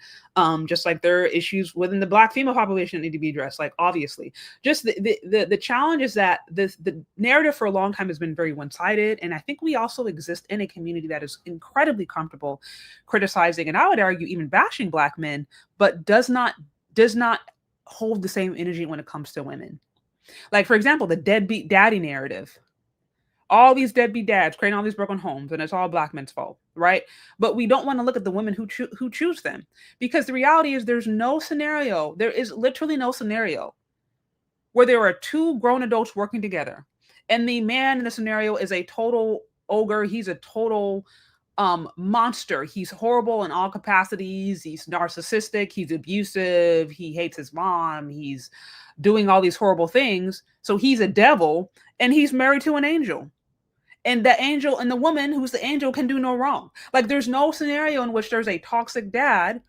Just like there are issues within the black female population that need to be addressed. Like, obviously, just the challenge is that the narrative for a long time has been very one-sided. And I think we also exist in a community that is incredibly comfortable criticizing, and I would argue even bashing black men, but does not hold the same energy when it comes to women. Like, for example, the deadbeat daddy narrative. All these deadbeat dads creating all these broken homes, and it's all black men's fault, right? But we don't want to look at the women who choose them, because the reality is there is literally no scenario where there are two grown adults working together, and the man in the scenario is a total ogre. He's a total monster. He's horrible in all capacities. He's narcissistic. He's abusive. He hates his mom. He's doing all these horrible things. So he's a devil, and he's married to an angel. And the angel and the woman who's the angel can do no wrong. Like, there's no scenario in which there's a toxic dad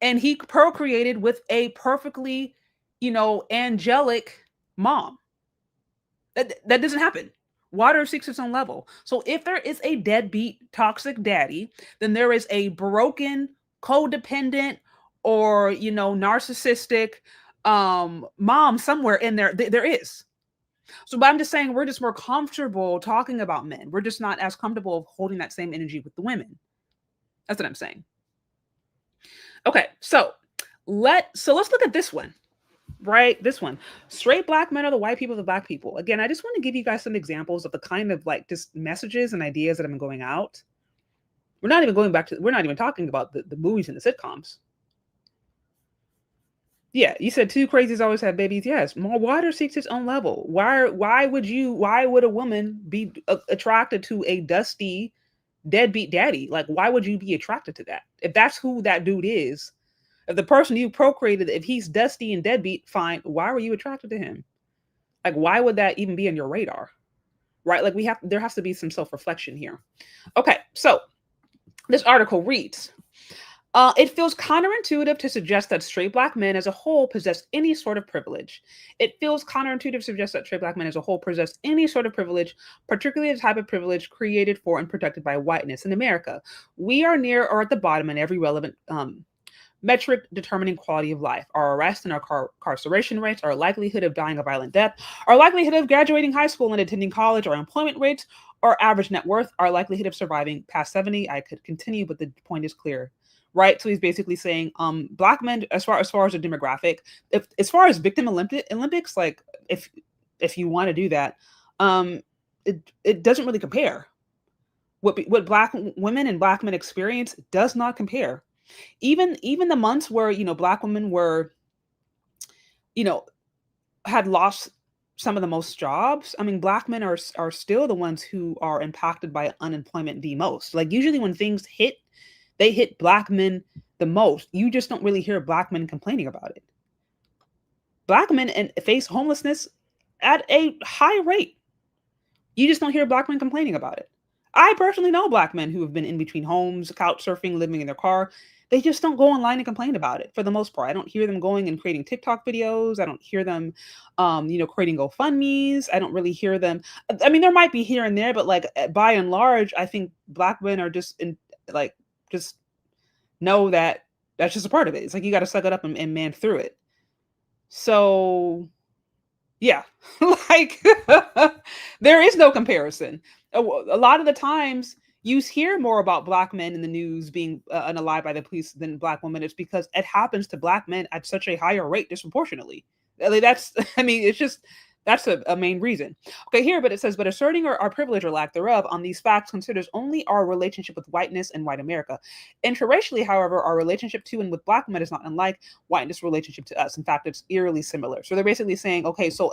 and he procreated with a perfectly, angelic mom. That doesn't happen. Water seeks its own level. So if there is a deadbeat toxic daddy, then there is a broken, codependent, or narcissistic mom somewhere in there. There is. So, but I'm just saying, we're just more comfortable talking about men. We're just not as comfortable holding that same energy with the women. That's what I'm saying. Okay, so let's look at this one. Right, this one. Straight black men are the white people of the black people. Again, I just want to give you guys some examples of the kind of just messages and ideas that have been going out. We're not even talking about the movies and the sitcoms. Yeah, you said two crazies always have babies. Yes, more water seeks its own level. Why would a woman be attracted to a dusty, deadbeat daddy? Like, why would you be attracted to that? If that's who that dude is, if the person you procreated, if he's dusty and deadbeat, fine. Why were you attracted to him? Like, why would that even be on your radar? Right? Like, there has to be some self-reflection here. Okay, so this article reads, it feels counterintuitive to suggest that straight black men as a whole possess any sort of privilege. It feels counterintuitive to suggest that straight black men as a whole possess any sort of privilege, particularly the type of privilege created for and protected by whiteness in America. We are near or at the bottom in every relevant metric determining quality of life: our arrest and our incarceration rates, our likelihood of dying a violent death, our likelihood of graduating high school and attending college, our employment rates, our average net worth, our likelihood of surviving past 70. I could continue, but the point is clear, right? So he's basically saying, black men, as far as a demographic, as far as victim Olympics, like if you want to do that, it doesn't really compare. What black women and black men experience does not compare. Even the months where black women were had lost some of the most jobs. I mean, black men are still the ones who are impacted by unemployment the most. Like, usually when things hit, they hit black men the most. You just don't really hear black men complaining about it. Black men face homelessness at a high rate. You just don't hear black men complaining about it. I personally know black men who have been in between homes, couch surfing, living in their car. They just don't go online and complain about it for the most part. I don't hear them going and creating TikTok videos. I don't hear them, creating GoFundMes. I don't really hear them. I mean, there might be here and there, but like by and large, I think black men are just just know that that's just a part of it. It's like, you got to suck it up and man through it. So yeah, like there is no comparison. A lot of the times you hear more about black men in the news being unalived by the police than black women. It's because it happens to black men at such a higher rate disproportionately. That's, I mean, it's just, That's a main reason. Okay, here, but it says, but asserting our privilege or lack thereof on these facts considers only our relationship with whiteness and white America. Interracially, however, our relationship to and with black men is not unlike whiteness relationship to us. In fact, it's eerily similar. So they're basically saying, okay, so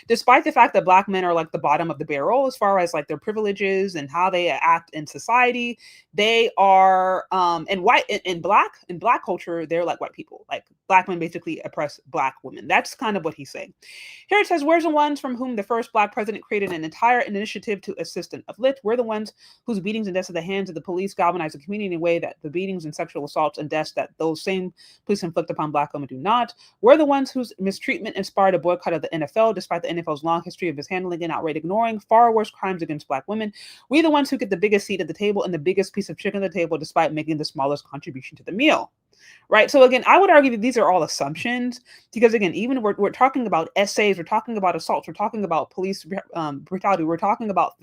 despite the fact that black men are like the bottom of the barrel as far as like their privileges and how they act in society, they are in black culture, they're like white people. Like black men basically oppress black women. That's kind of what he's saying. Here it says, we're the ones from whom the first black president created an entire initiative to assist and uplift. We're the ones whose beatings and deaths at the hands of the police galvanize the community in a way that the beatings and sexual assaults and deaths that those same police inflict upon black women do not. We're the ones whose mistreatment inspired a boycott of the NFL, despite the NFL's long history of mishandling and outright ignoring far worse crimes against black women. We're the ones who get the biggest seat at the table and the biggest piece of chicken at the table, despite making the smallest contribution to the meal. Right. So again, I would argue that these are all assumptions because again, even we're talking about essays, we're talking about assaults, we're talking about police brutality, we're talking about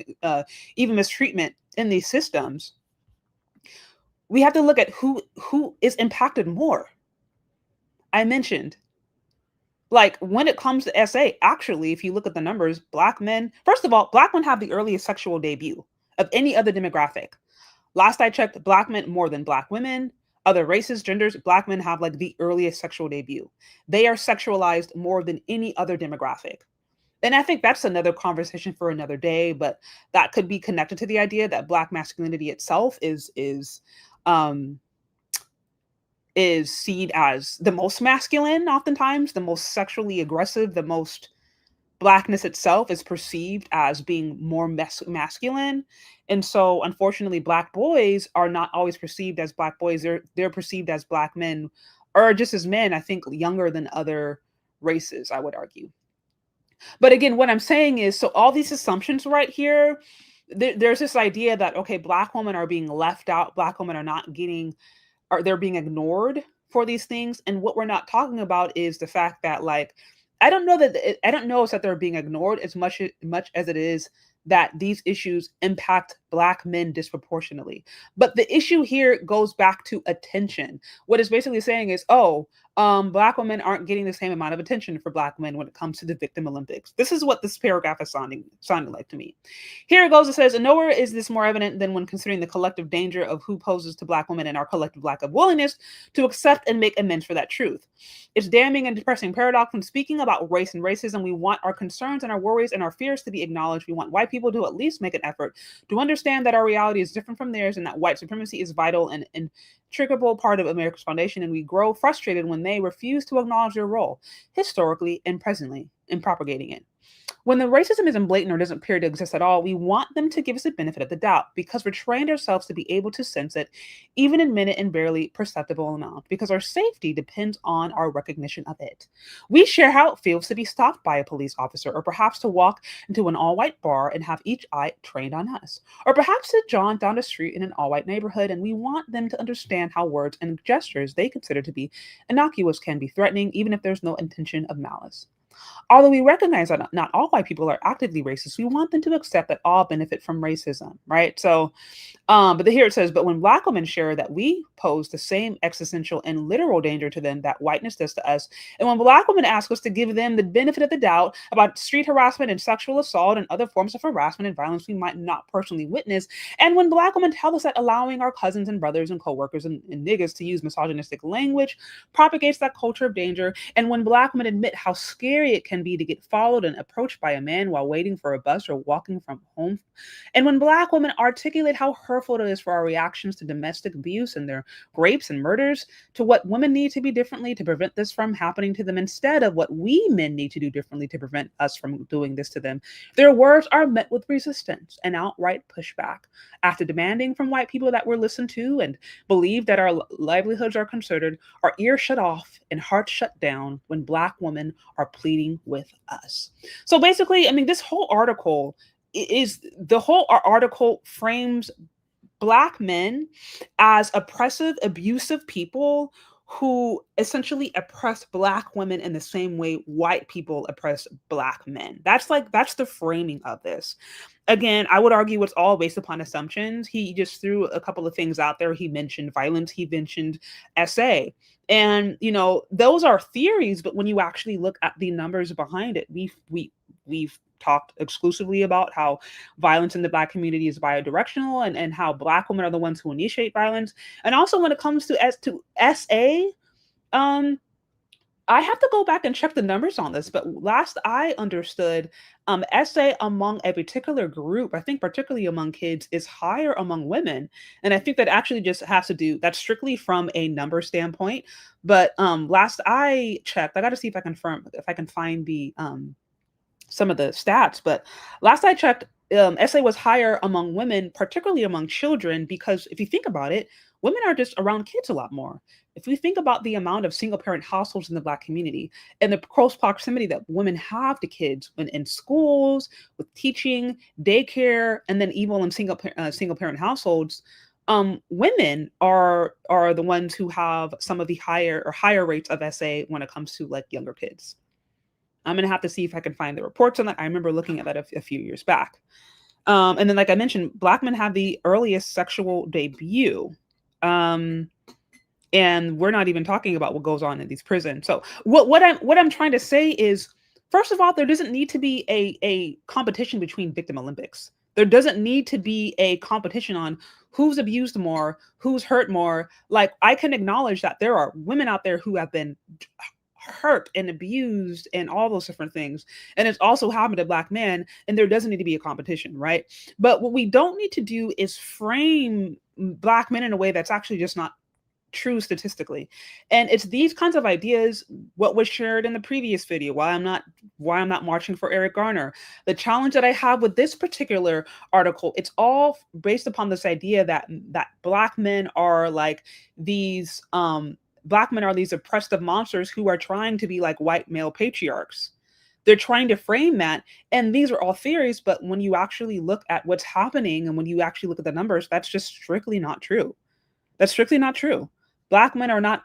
even mistreatment in these systems. We have to look at who is impacted more. I mentioned, like when it comes to SA, actually, if you look at the numbers, black men, first of all, black men have the earliest sexual debut of any other demographic. Last I checked, black men more than black women. Other races, genders, black men have like the earliest sexual debut. They are sexualized more than any other demographic. And I think that's another conversation for another day, but that could be connected to the idea that black masculinity itself is seen as the most masculine, oftentimes, the most sexually aggressive, the most blackness itself is perceived as being more masculine. And so unfortunately, black boys are not always perceived as black boys. They're perceived as black men, or just as men, I think younger than other races, I would argue. But again, what I'm saying is, so all these assumptions right here, there's this idea that, okay, black women are being left out, black women are not getting, or they're being ignored for these things. And what we're not talking about is the fact that, like, I don't know it's that they're being ignored as much as it is that these issues impact black men disproportionately. But the issue here goes back to attention. What it's basically saying is, black women aren't getting the same amount of attention for black men when it comes to the victim Olympics. This is what this paragraph is sounding like to me. Here it goes. It says, nowhere is this more evident than when considering the collective danger of who poses to black women and our collective lack of willingness to accept and make amends for that truth. It's damning and depressing paradox when speaking about race and racism. We want our concerns and our worries and our fears to be acknowledged. We want white people to at least make an effort to understand that our reality is different from theirs and that white supremacy is vital and integral part of America's foundation. And we grow frustrated when they refuse to acknowledge their role historically and presently in propagating it. When the racism isn't blatant or doesn't appear to exist at all, we want them to give us the benefit of the doubt because we're trained ourselves to be able to sense it, even in minute and barely perceptible amount, because our safety depends on our recognition of it. We share how it feels to be stopped by a police officer, or perhaps to walk into an all-white bar and have each eye trained on us, or perhaps to jaunt down the street in an all-white neighborhood, and we want them to understand how words and gestures they consider to be innocuous can be threatening, even if there's no intention of malice. Although we recognize that not all white people are actively racist, we want them to accept that all benefit from racism, right? So, but here it says, but when black women share that we pose the same existential and literal danger to them that whiteness does to us, and when black women ask us to give them the benefit of the doubt about street harassment and sexual assault and other forms of harassment and violence we might not personally witness, and when black women tell us that allowing our cousins and brothers and coworkers and niggas to use misogynistic language propagates that culture of danger, and when black women admit how scary it can be to get followed and approached by a man while waiting for a bus or walking from home, and when black women articulate how hurtful it is for our reactions to domestic abuse and their rapes and murders, to what women need to be differently to prevent this from happening to them instead of what we men need to do differently to prevent us from doing this to them, their words are met with resistance and outright pushback. After demanding from white people that we're listened to and believe that our livelihoods are considered, our ears shut off and hearts shut down when black women are pleading with us. So basically, I mean, this whole article frames black men as oppressive, abusive people who essentially oppress black women in the same way white people oppress black men. That's the framing of this. Again, I would argue it's all based upon assumptions. He just threw a couple of things out there. He mentioned violence. He mentioned SA. And, those are theories, but when you actually look at the numbers behind it, we've talked exclusively about how violence in the Black community is bidirectional, and how Black women are the ones who initiate violence. And also when it comes to SA, I have to go back and check the numbers on this, but last I understood, SA among a particular group, I think particularly among kids, is higher among women. And I think that actually just has to do, that's strictly from a number standpoint. But last I checked, I got to see if I can find the some of the stats, but last I checked, SA was higher among women, particularly among children, because if you think about it, women are just around kids a lot more. If we think about the amount of single parent households in the Black community and the close proximity that women have to kids in schools, with teaching, daycare, and then even in single parent households, women are the ones who have some of the higher rates of SA when it comes to like younger kids. I'm going to have to see if I can find the reports on that. I remember looking at that a few years back. And then, like I mentioned, Black men have the earliest sexual debut. And we're not even talking about what goes on in these prisons. So what I'm trying to say is, first of all, there doesn't need to be a competition between victim Olympics. There doesn't need to be a competition on who's abused more, who's hurt more. Like, I can acknowledge that there are women out there who have been hurt and abused and all those different things, and it's also happened to Black men, and there doesn't need to be a competition, right? But what we don't need to do is frame Black men in a way that's actually just not true statistically. And it's these kinds of ideas, what was shared in the previous video, why I'm not marching for Eric Garner. The challenge that I have with this particular article, it's all based upon this idea that Black men are like these Black men are these oppressive monsters who are trying to be like white male patriarchs. They're trying to frame that. And these are all theories, but when you actually look at what's happening and when you actually look at the numbers, that's just strictly not true. That's strictly not true. Black men are not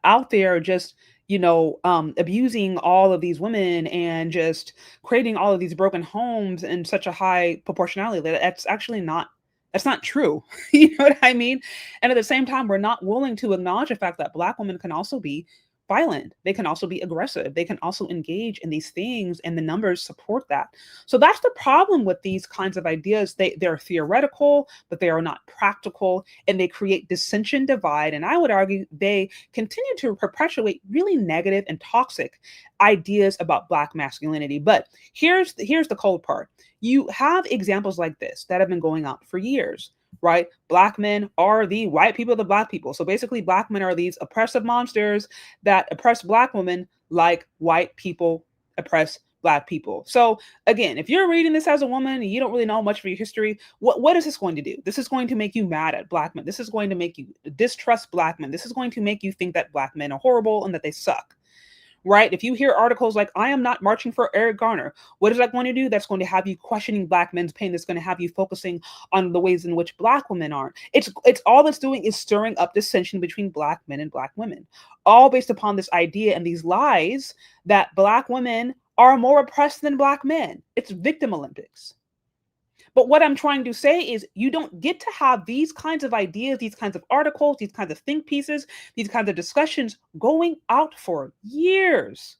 out there just, abusing all of these women and just creating all of these broken homes in such a high proportionality. That's actually not That's not true. You know what I mean? And at the same time, we're not willing to acknowledge the fact that Black women can also be violent. They can also be aggressive. They can also engage in these things, and the numbers support that. So that's the problem with these kinds of ideas. They're theoretical, but they are not practical, and they create dissension, divide, and I would argue they continue to perpetuate really negative and toxic ideas about Black masculinity. But here's the cold part. You have examples like this that have been going on for years, right? Black men are the white people of the Black people. So basically, Black men are these oppressive monsters that oppress Black women like white people oppress Black people. So again, if you're reading this as a woman and you don't really know much of your history, what is this going to do? This is going to make you mad at Black men. This is going to make you distrust Black men. This is going to make you think that Black men are horrible and that they suck. Right? If you hear articles like, I am not marching for Eric Garner, what is that going to do? That's going to have you questioning Black men's pain. That's going to have you focusing on the ways in which Black women aren't. It's all that's doing is stirring up dissension between Black men and Black women, all based upon this idea and these lies that Black women are more oppressed than Black men. It's victim Olympics. But what I'm trying to say is you don't get to have these kinds of ideas, these kinds of articles, these kinds of think pieces, these kinds of discussions going out for years.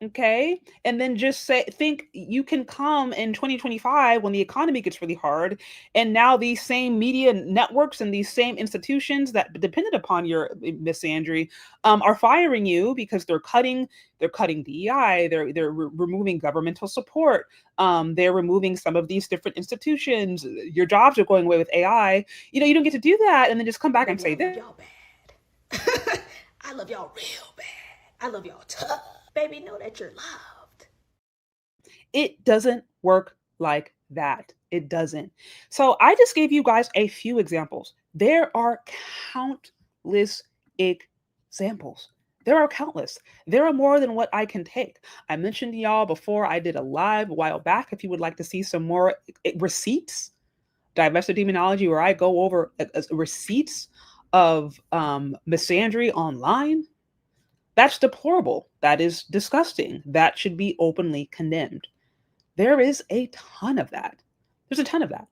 Okay. And then just think you can come in 2025 when the economy gets really hard. And now these same media networks and these same institutions that depended upon your misandry are firing you because they're cutting DEI, they're removing governmental support. They're removing some of these different institutions. Your jobs are going away with AI. You don't get to do that and then just come back and say this. Y'all bad. I love y'all real bad. I love y'all tough. Baby, know that you're loved. It doesn't work like that. It doesn't. So I just gave you guys a few examples. There are countless examples. There are countless. There are more than what I can take. I mentioned to y'all before I did a live a while back. If you would like to see some more receipts, Divested Demonology, where I go over receipts of misandry online, that's deplorable. That is disgusting. That should be openly condemned. There is a ton of that. There's a ton of that.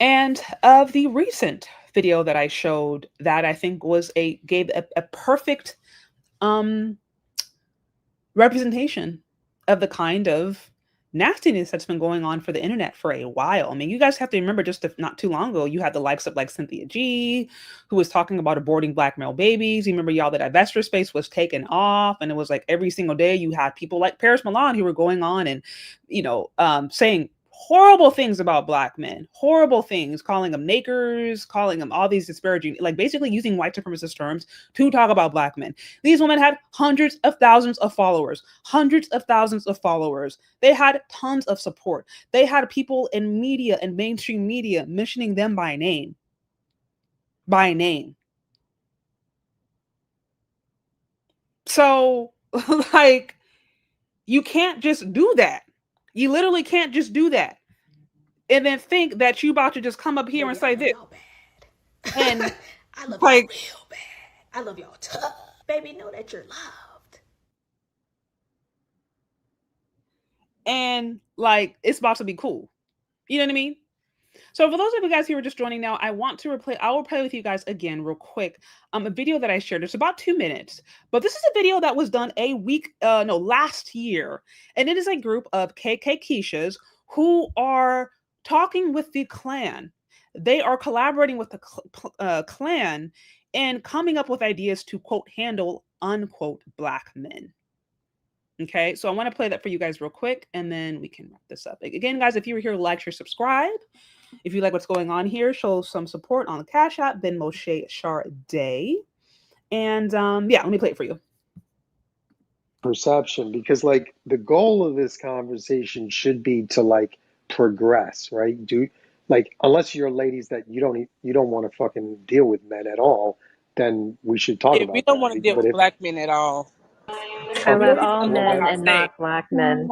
And of the recent video that I showed that I think gave a perfect representation of the kind of nastiness that's been going on for the internet for a while. I mean, you guys have to remember not too long ago, you had the likes of like Cynthia G, who was talking about aborting black male babies. You remember y'all that divestor space was taken off, and it was like every single day you had people like Paris Milan who were going on and, saying horrible things about black men, horrible things, calling them nakers, calling them all these disparaging, like basically using white supremacist terms to talk about black men. These women had hundreds of thousands of followers, hundreds of thousands of followers. They had tons of support. They had people in media and mainstream media mentioning them by name. By name. So, like, you can't just do that. You literally can't just do that and then think that you about to just come up here and say this. And I love like, y'all real bad. I love y'all tough. Baby, know that you're loved. and like it's about to be cool. You know what I mean? So for those of you guys who are just joining now, I will play with you guys again real quick. A video that I shared. It's about 2 minutes, but this is a video that was done last year. And it is a group of KK Keishas who are talking with the Klan. They are collaborating with the Klan and coming up with ideas to quote handle unquote black men. Okay, so I want to play that for you guys real quick, and then we can wrap this up. Again, guys, if you were here, like, share, subscribe. If you like what's going on here, show some support on the Cash App, Venmo, Shar Day. And let me play it for you. Perception, because like the goal of this conversation should be to like progress, right? Unless you're ladies that you don't want to fucking deal with men at all, then we should talk We about don't that. want to deal But with if black men at all. I okay, love Really all don't know well what men then I and say. not black men,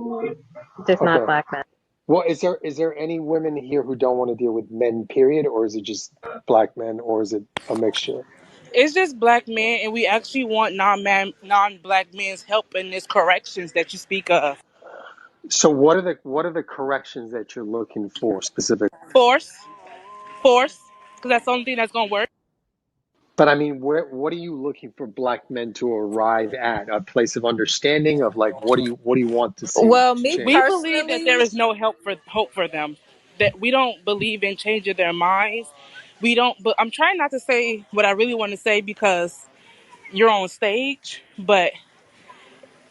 just not okay. black men. Well, is there any women here who don't want to deal with men, period, or is it just black men, or is it a mixture? It's just black men, and we actually want non-black men's help in this corrections that you speak of. So what are the corrections that you're looking for specifically? Force, because that's the only thing that's gonna work. But I mean, what are you looking for black men to arrive at? A place of understanding of like what do you want to see Well, me We change? believe that there personally, is no hope for them. That we don't believe in changing their minds. We don't. But I'm trying not to say what I really want to say because you're on stage. But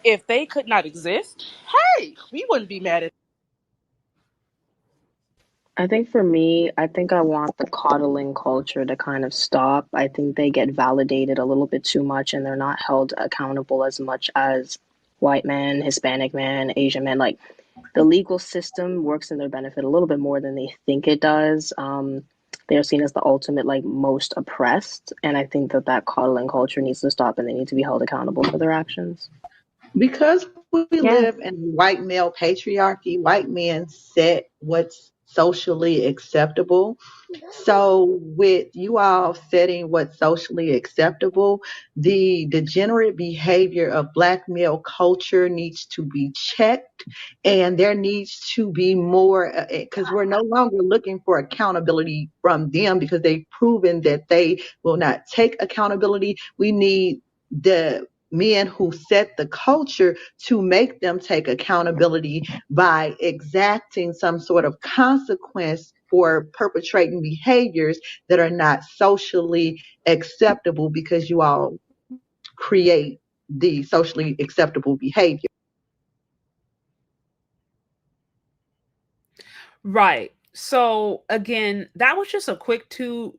if they could not exist, hey, we wouldn't be mad at. I think for me, I think I want the coddling culture to kind of stop. I think they get validated a little bit too much and they're not held accountable as much as white men, Hispanic men, Asian men. Like the legal system works in their benefit a little bit more than they think it does. They're seen as the ultimate, like most oppressed. And I think that coddling culture needs to stop and they need to be held accountable for their actions. Because we Yeah. live in white male patriarchy, white men set what's socially acceptable. So, with you all setting what's socially acceptable, the degenerate behavior of black male culture needs to be checked, and there needs to be more because we're no longer looking for accountability from them because they've proven that they will not take accountability. We need the men who set the culture to make them take accountability by exacting some sort of consequence for perpetrating behaviors that are not socially acceptable because you all create the socially acceptable behavior. Right. So again, that was a quick 2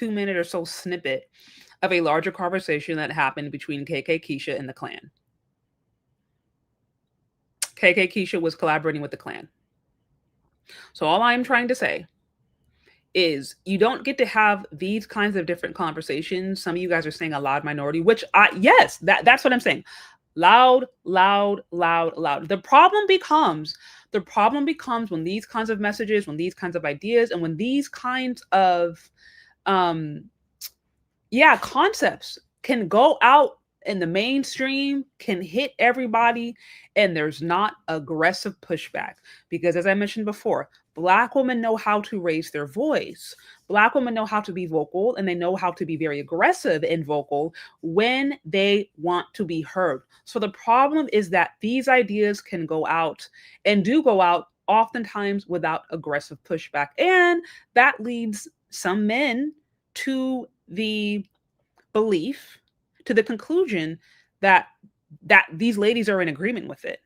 minute or so snippet of a larger conversation that happened between KK Keisha and the Klan. KK Keisha was collaborating with the Klan. So all I'm trying to say is you don't get to have these kinds of different conversations. Some of you guys are saying a loud minority, which yes, that's what I'm saying. Loud, loud, loud, loud. The problem becomes when these kinds of messages, when these kinds of ideas, and when these kinds of concepts can go out in the mainstream, can hit everybody, and there's not aggressive pushback. Because as I mentioned before, Black women know how to raise their voice. Black women know how to be vocal, and they know how to be very aggressive and vocal when they want to be heard. So the problem is that these ideas can go out and do go out oftentimes without aggressive pushback. And that leads some men to the belief, to the conclusion that these ladies are in agreement with it.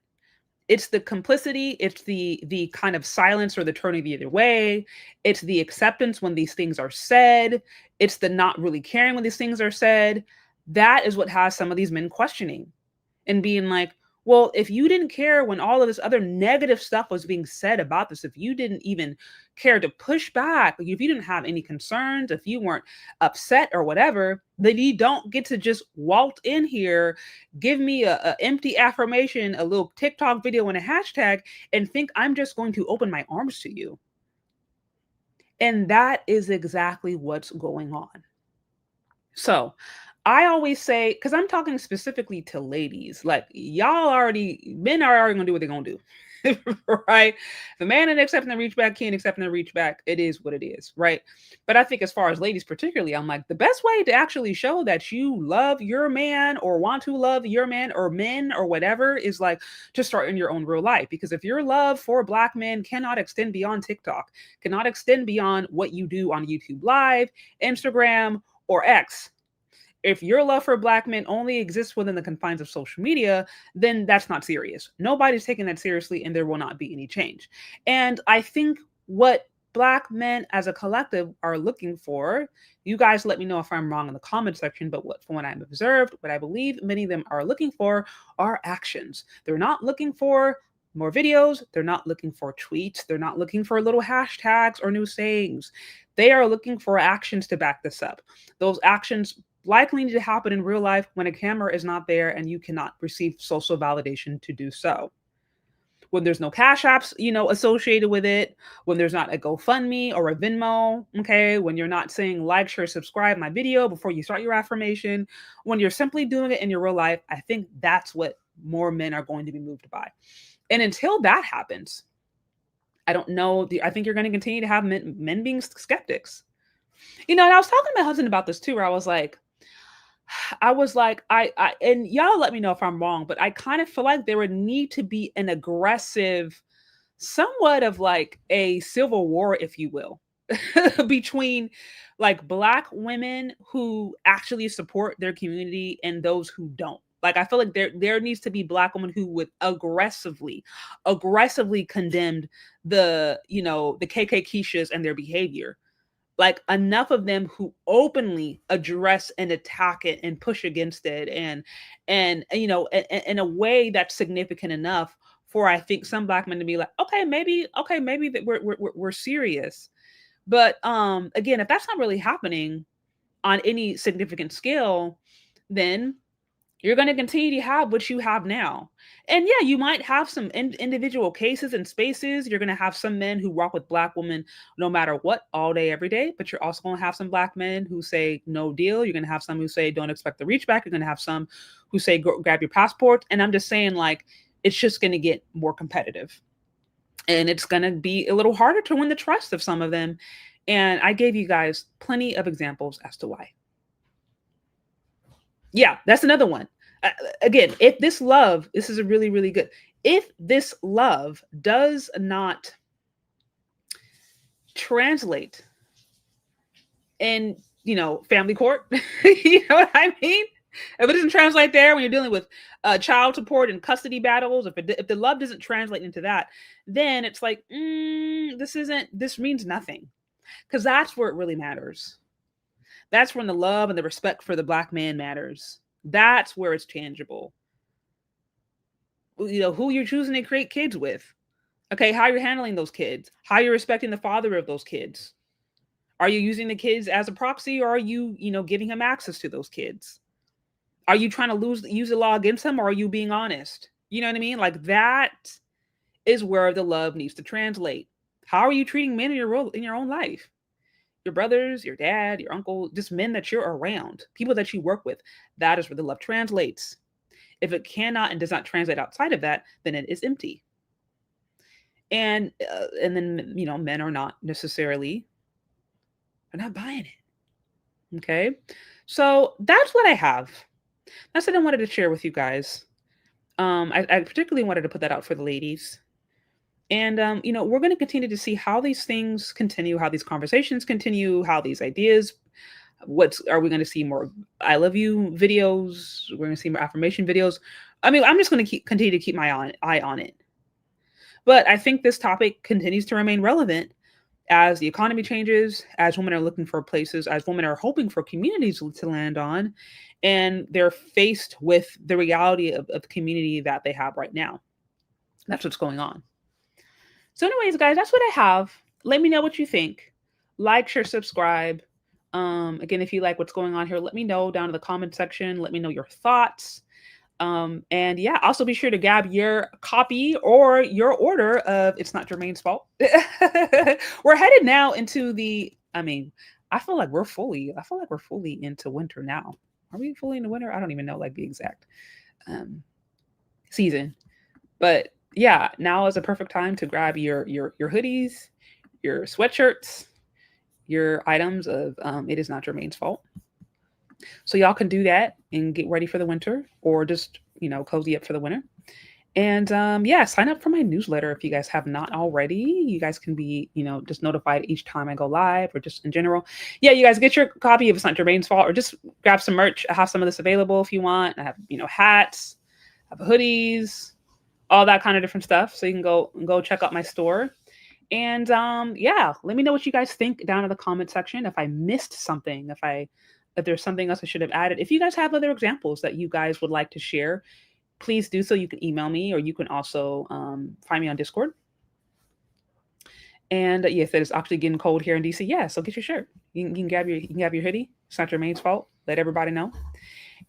It's the complicity, it's the kind of silence or the turning the other way, it's the acceptance when these things are said, it's the not really caring when these things are said. That is what has some of these men questioning and being like, well, if you didn't care when all of this other negative stuff was being said about this, if you didn't even care to push back, if you didn't have any concerns, if you weren't upset or whatever, then you don't get to just waltz in here, give me a empty affirmation, a little TikTok video and a hashtag, and think I'm just going to open my arms to you. And that is exactly what's going on. So I always say, because I'm talking specifically to ladies, like men are already gonna do what they're gonna do. Right? The man ain't accepting the reach back, can't accepting the reach back. It is what it is, right? But I think as far as ladies particularly, I'm like, the best way to actually show that you love your man or want to love your man or men or whatever is like to start in your own real life. Because if your love for Black men cannot extend beyond TikTok, cannot extend beyond what you do on YouTube Live, Instagram, or X, if your love for Black men only exists within the confines of social media, then that's not serious. Nobody's taking that seriously, and there will not be any change. And I think what Black men as a collective are looking for, you guys let me know if I'm wrong in the comment section, but from what I've observed, what I believe many of them are looking for are actions. They're not looking for more videos. They're not looking for tweets. They're not looking for little hashtags or new sayings. They are looking for actions to back this up. Those actions likely need to happen in real life when a camera is not there and you cannot receive social validation to do so. When there's no cash apps, associated with it, when there's not a GoFundMe or a Venmo, okay, when you're not saying like, share, subscribe my video before you start your affirmation, when you're simply doing it in your real life, I think that's what more men are going to be moved by. And until that happens, I don't know, I think you're going to continue to have men being skeptics. And I was talking to my husband about this too, where I was like, and y'all let me know if I'm wrong, but I kind of feel like there would need to be an aggressive, somewhat of like a civil war, if you will, between like Black women who actually support their community and those who don't. Like, I feel like there needs to be Black women who would aggressively condemn the KK Keishas and their behavior. Like, enough of them who openly address and attack it and push against it, and in a way that's significant enough for, I think, some Black men to be like, okay, maybe that we're serious. But again, if that's not really happening on any significant scale, then you're going to continue to have what you have now. And yeah, you might have some individual cases and spaces. You're going to have some men who walk with Black women no matter what, all day, every day. But you're also going to have some Black men who say no deal. You're going to have some who say don't expect the reach back. You're going to have some who say grab your passport. And I'm just saying, like, it's just going to get more competitive. And it's going to be a little harder to win the trust of some of them. And I gave you guys plenty of examples as to why. Yeah, that's another one. Again, if this love, this is a really, really good. If this love does not translate in, family court, you know what I mean? If it doesn't translate there when you're dealing with child support and custody battles, if the love doesn't translate into that, then it's like, this means nothing. Because that's where it really matters. That's when the love and the respect for the Black man matters. That's where it's tangible. Who you're choosing to create kids with. Okay, how you're handling those kids. How you're respecting the father of those kids. Are you using the kids as a proxy, or are you, giving him access to those kids? Are you trying to use the law against him, or are you being honest? You know what I mean? Like, that is where the love needs to translate. How are you treating men in your own life? Your brothers, your dad, your uncle, just men that you're around, people that you work with. That is where the love translates. If it cannot and does not translate outside of that, then it is empty. And then, you know, men are not necessarily, they're not buying it. Okay. So that's what I have. That's what I wanted to share with you guys. I particularly wanted to put that out for the ladies. And, you know, we're going to continue to see how these things continue, how these conversations continue, how these ideas, are we going to see more I love you videos? We're going to see more affirmation videos. I mean, I'm just going to continue to keep my eye on it. But I think this topic continues to remain relevant as the economy changes, as women are looking for places, as women are hoping for communities to land on, and they're faced with the reality of the community that they have right now. That's what's going on. So, anyways, guys, that's what I have. Let me know what you think. Like, share, subscribe. Again, if you like what's going on here, let me know down in the comment section. Let me know your thoughts. And yeah, also be sure to grab your copy or your order of It's Not Jermaine's Fault. We're headed now into I feel like we're fully into winter now. Are we fully into winter? I don't even know like the exact season. But yeah, now is a perfect time to grab your hoodies, your sweatshirts, your items of It Is Not Jermaine's Fault. So y'all can do that and get ready for the winter, or just, you know, cozy up for the winter. And yeah, sign up for my newsletter if you guys have not already. You guys can be, you know, just notified each time I go live, or just in general. Yeah, you guys get your copy of It's Not Jermaine's Fault, or just grab some merch. I have some of this available if you want. I have, you know, hats, I have hoodies, all that kind of different stuff. So you can go check out my store. And yeah, let me know what you guys think down in the comment section. If I missed something, if there's something else I should have added. If you guys have other examples that you guys would like to share, please do so. You can email me, or you can also find me on Discord. And yes, it is actually getting cold here in DC. Yeah, so get your shirt. You can grab your hoodie. It's Not Jermaine's Fault. Let everybody know.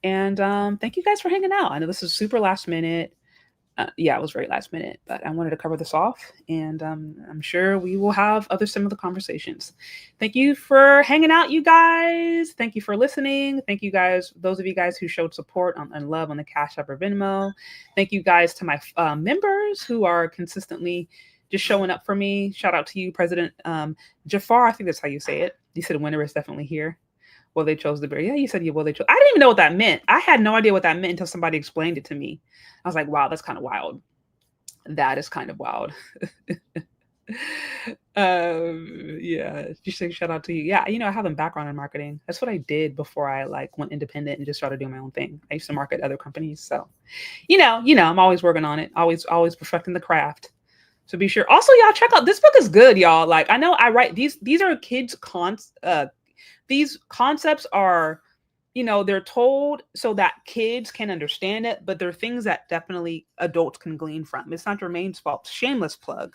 And thank you guys for hanging out. I know this is super last minute. Yeah, it was very last minute, but I wanted to cover this off, and I'm sure we will have other similar conversations. Thank you for hanging out, you guys. Thank you for listening. Thank you guys, those of you guys who showed support and love on the Cash App or Venmo. Thank you guys to my members who are consistently just showing up for me. Shout out to you, President Jafar. I think that's how you say it. You said winter is definitely here. Well, they chose the bear. Yeah, you said yeah. Well, they chose. I didn't even know what that meant. I had no idea what that meant until somebody explained it to me. I was like, wow, that's kind of wild. That is kind of wild. Yeah, just say shout out to you. Yeah, you know, I have a background in marketing. That's what I did before I like went independent and just started doing my own thing. I used to market other companies, so you know, I'm always working on it. Always perfecting the craft. So be sure. Also, y'all check out this book is good, y'all. Like I know I write these are kids these concepts are, you know, they're told so that kids can understand it, but they're things that definitely adults can glean from. It's Not Jermaine's Fault. Shameless plug,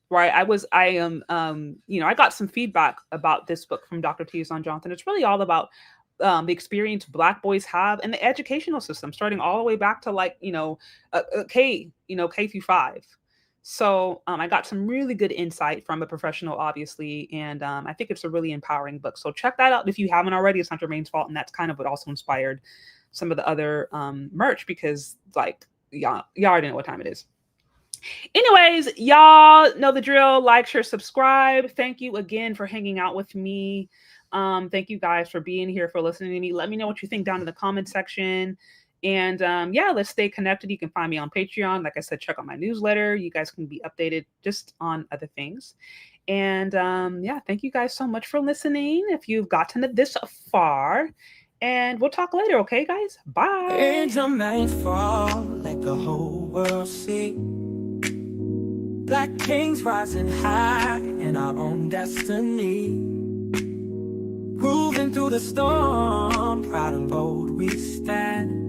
right? You know, I got some feedback about this book from Dr. Tizon Johnson. It's really all about the experience Black boys have in the educational system, starting all the way back to like, K through 5. So I got some really good insight from a professional, obviously, and I think it's a really empowering book. So check that out if you haven't already. It's Not Jermaine's Fault, and that's kind of what also inspired some of the other merch, because like y'all already know what time it is. Anyways, y'all know the drill. Like, share, subscribe. Thank you again for hanging out with me. Thank you guys for being here, for listening to me. Let me know what you think down in the comment section. And yeah, let's stay connected. You can find me on Patreon. Like I said, check out my newsletter. You guys can be updated just on other things. And yeah, thank you guys so much for listening, if you've gotten this far. And we'll talk later, okay, guys? Bye. It's a man's fault, let the whole world see. Black kings rising high in our own destiny. Moving through the storm, proud and bold we stand.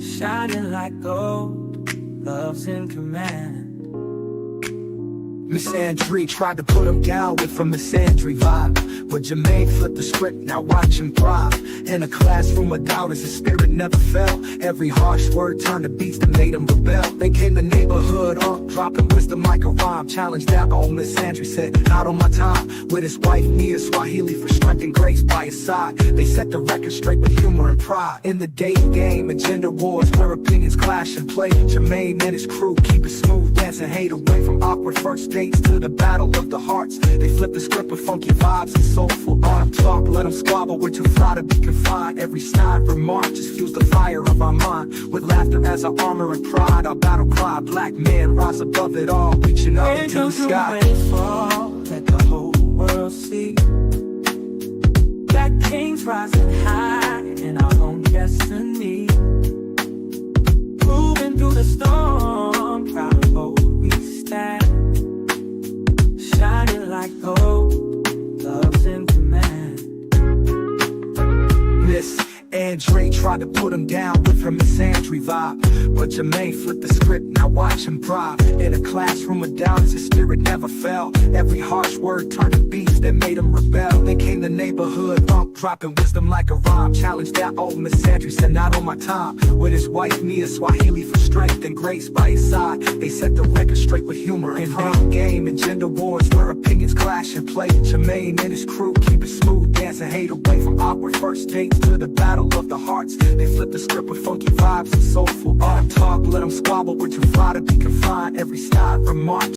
Shining like gold, love's in command. Miss Andre tried to put him down with a Miss Andre vibe, but Jermaine flipped the script, now watch him thrive. In a classroom of doubters, his spirit never fell. Every harsh word turned to beats that made him rebel. They came the neighborhood up, dropping wisdom like a rhyme. Challenged that old Miss Andre said, not on my time. With his wife Nia Swahili for strength and grace by his side, they set the record straight with humor and pride. In the dating game and gender wars where opinions clash and play, Jermaine and his crew keep it smooth, dancing hate away from awkward first dates to the battle of the hearts. They flip the script with funky vibes and soulful art. Talk, let them squabble, we're too fly to be confined. Every snide remark just fuels the fire of our mind. With laughter as our armor and pride, our battle cry, black men rise above it all, reaching up into the sky. Fall, let the whole world see. Black kings rising high in our own destiny. Moving through the storm, proud of bold we stand. Shining like gold, love's in command. Miss Andre tried to put him down with her Miss Andre vibe, but Jermaine flipped the script, now watch him thrive. In a classroom of doubters, his spirit never fell. Every harsh word turned to beats that made him rebel. They came the neighborhood bump, dropping wisdom like a rhyme. Challenged that old Miss Andre said, not on my time. With his wife Nia Swahili for strength and grace by his side, they set the record straight with humor and pride. Game and gender wars where opinions clash and play, Jermaine and his crew keep it smooth, dancing hate away from awkward first dates to the battle of the hearts. They flip the script with funky vibes and soulful art. Talk, let them squabble, we're too fly to be confined. Every snide remark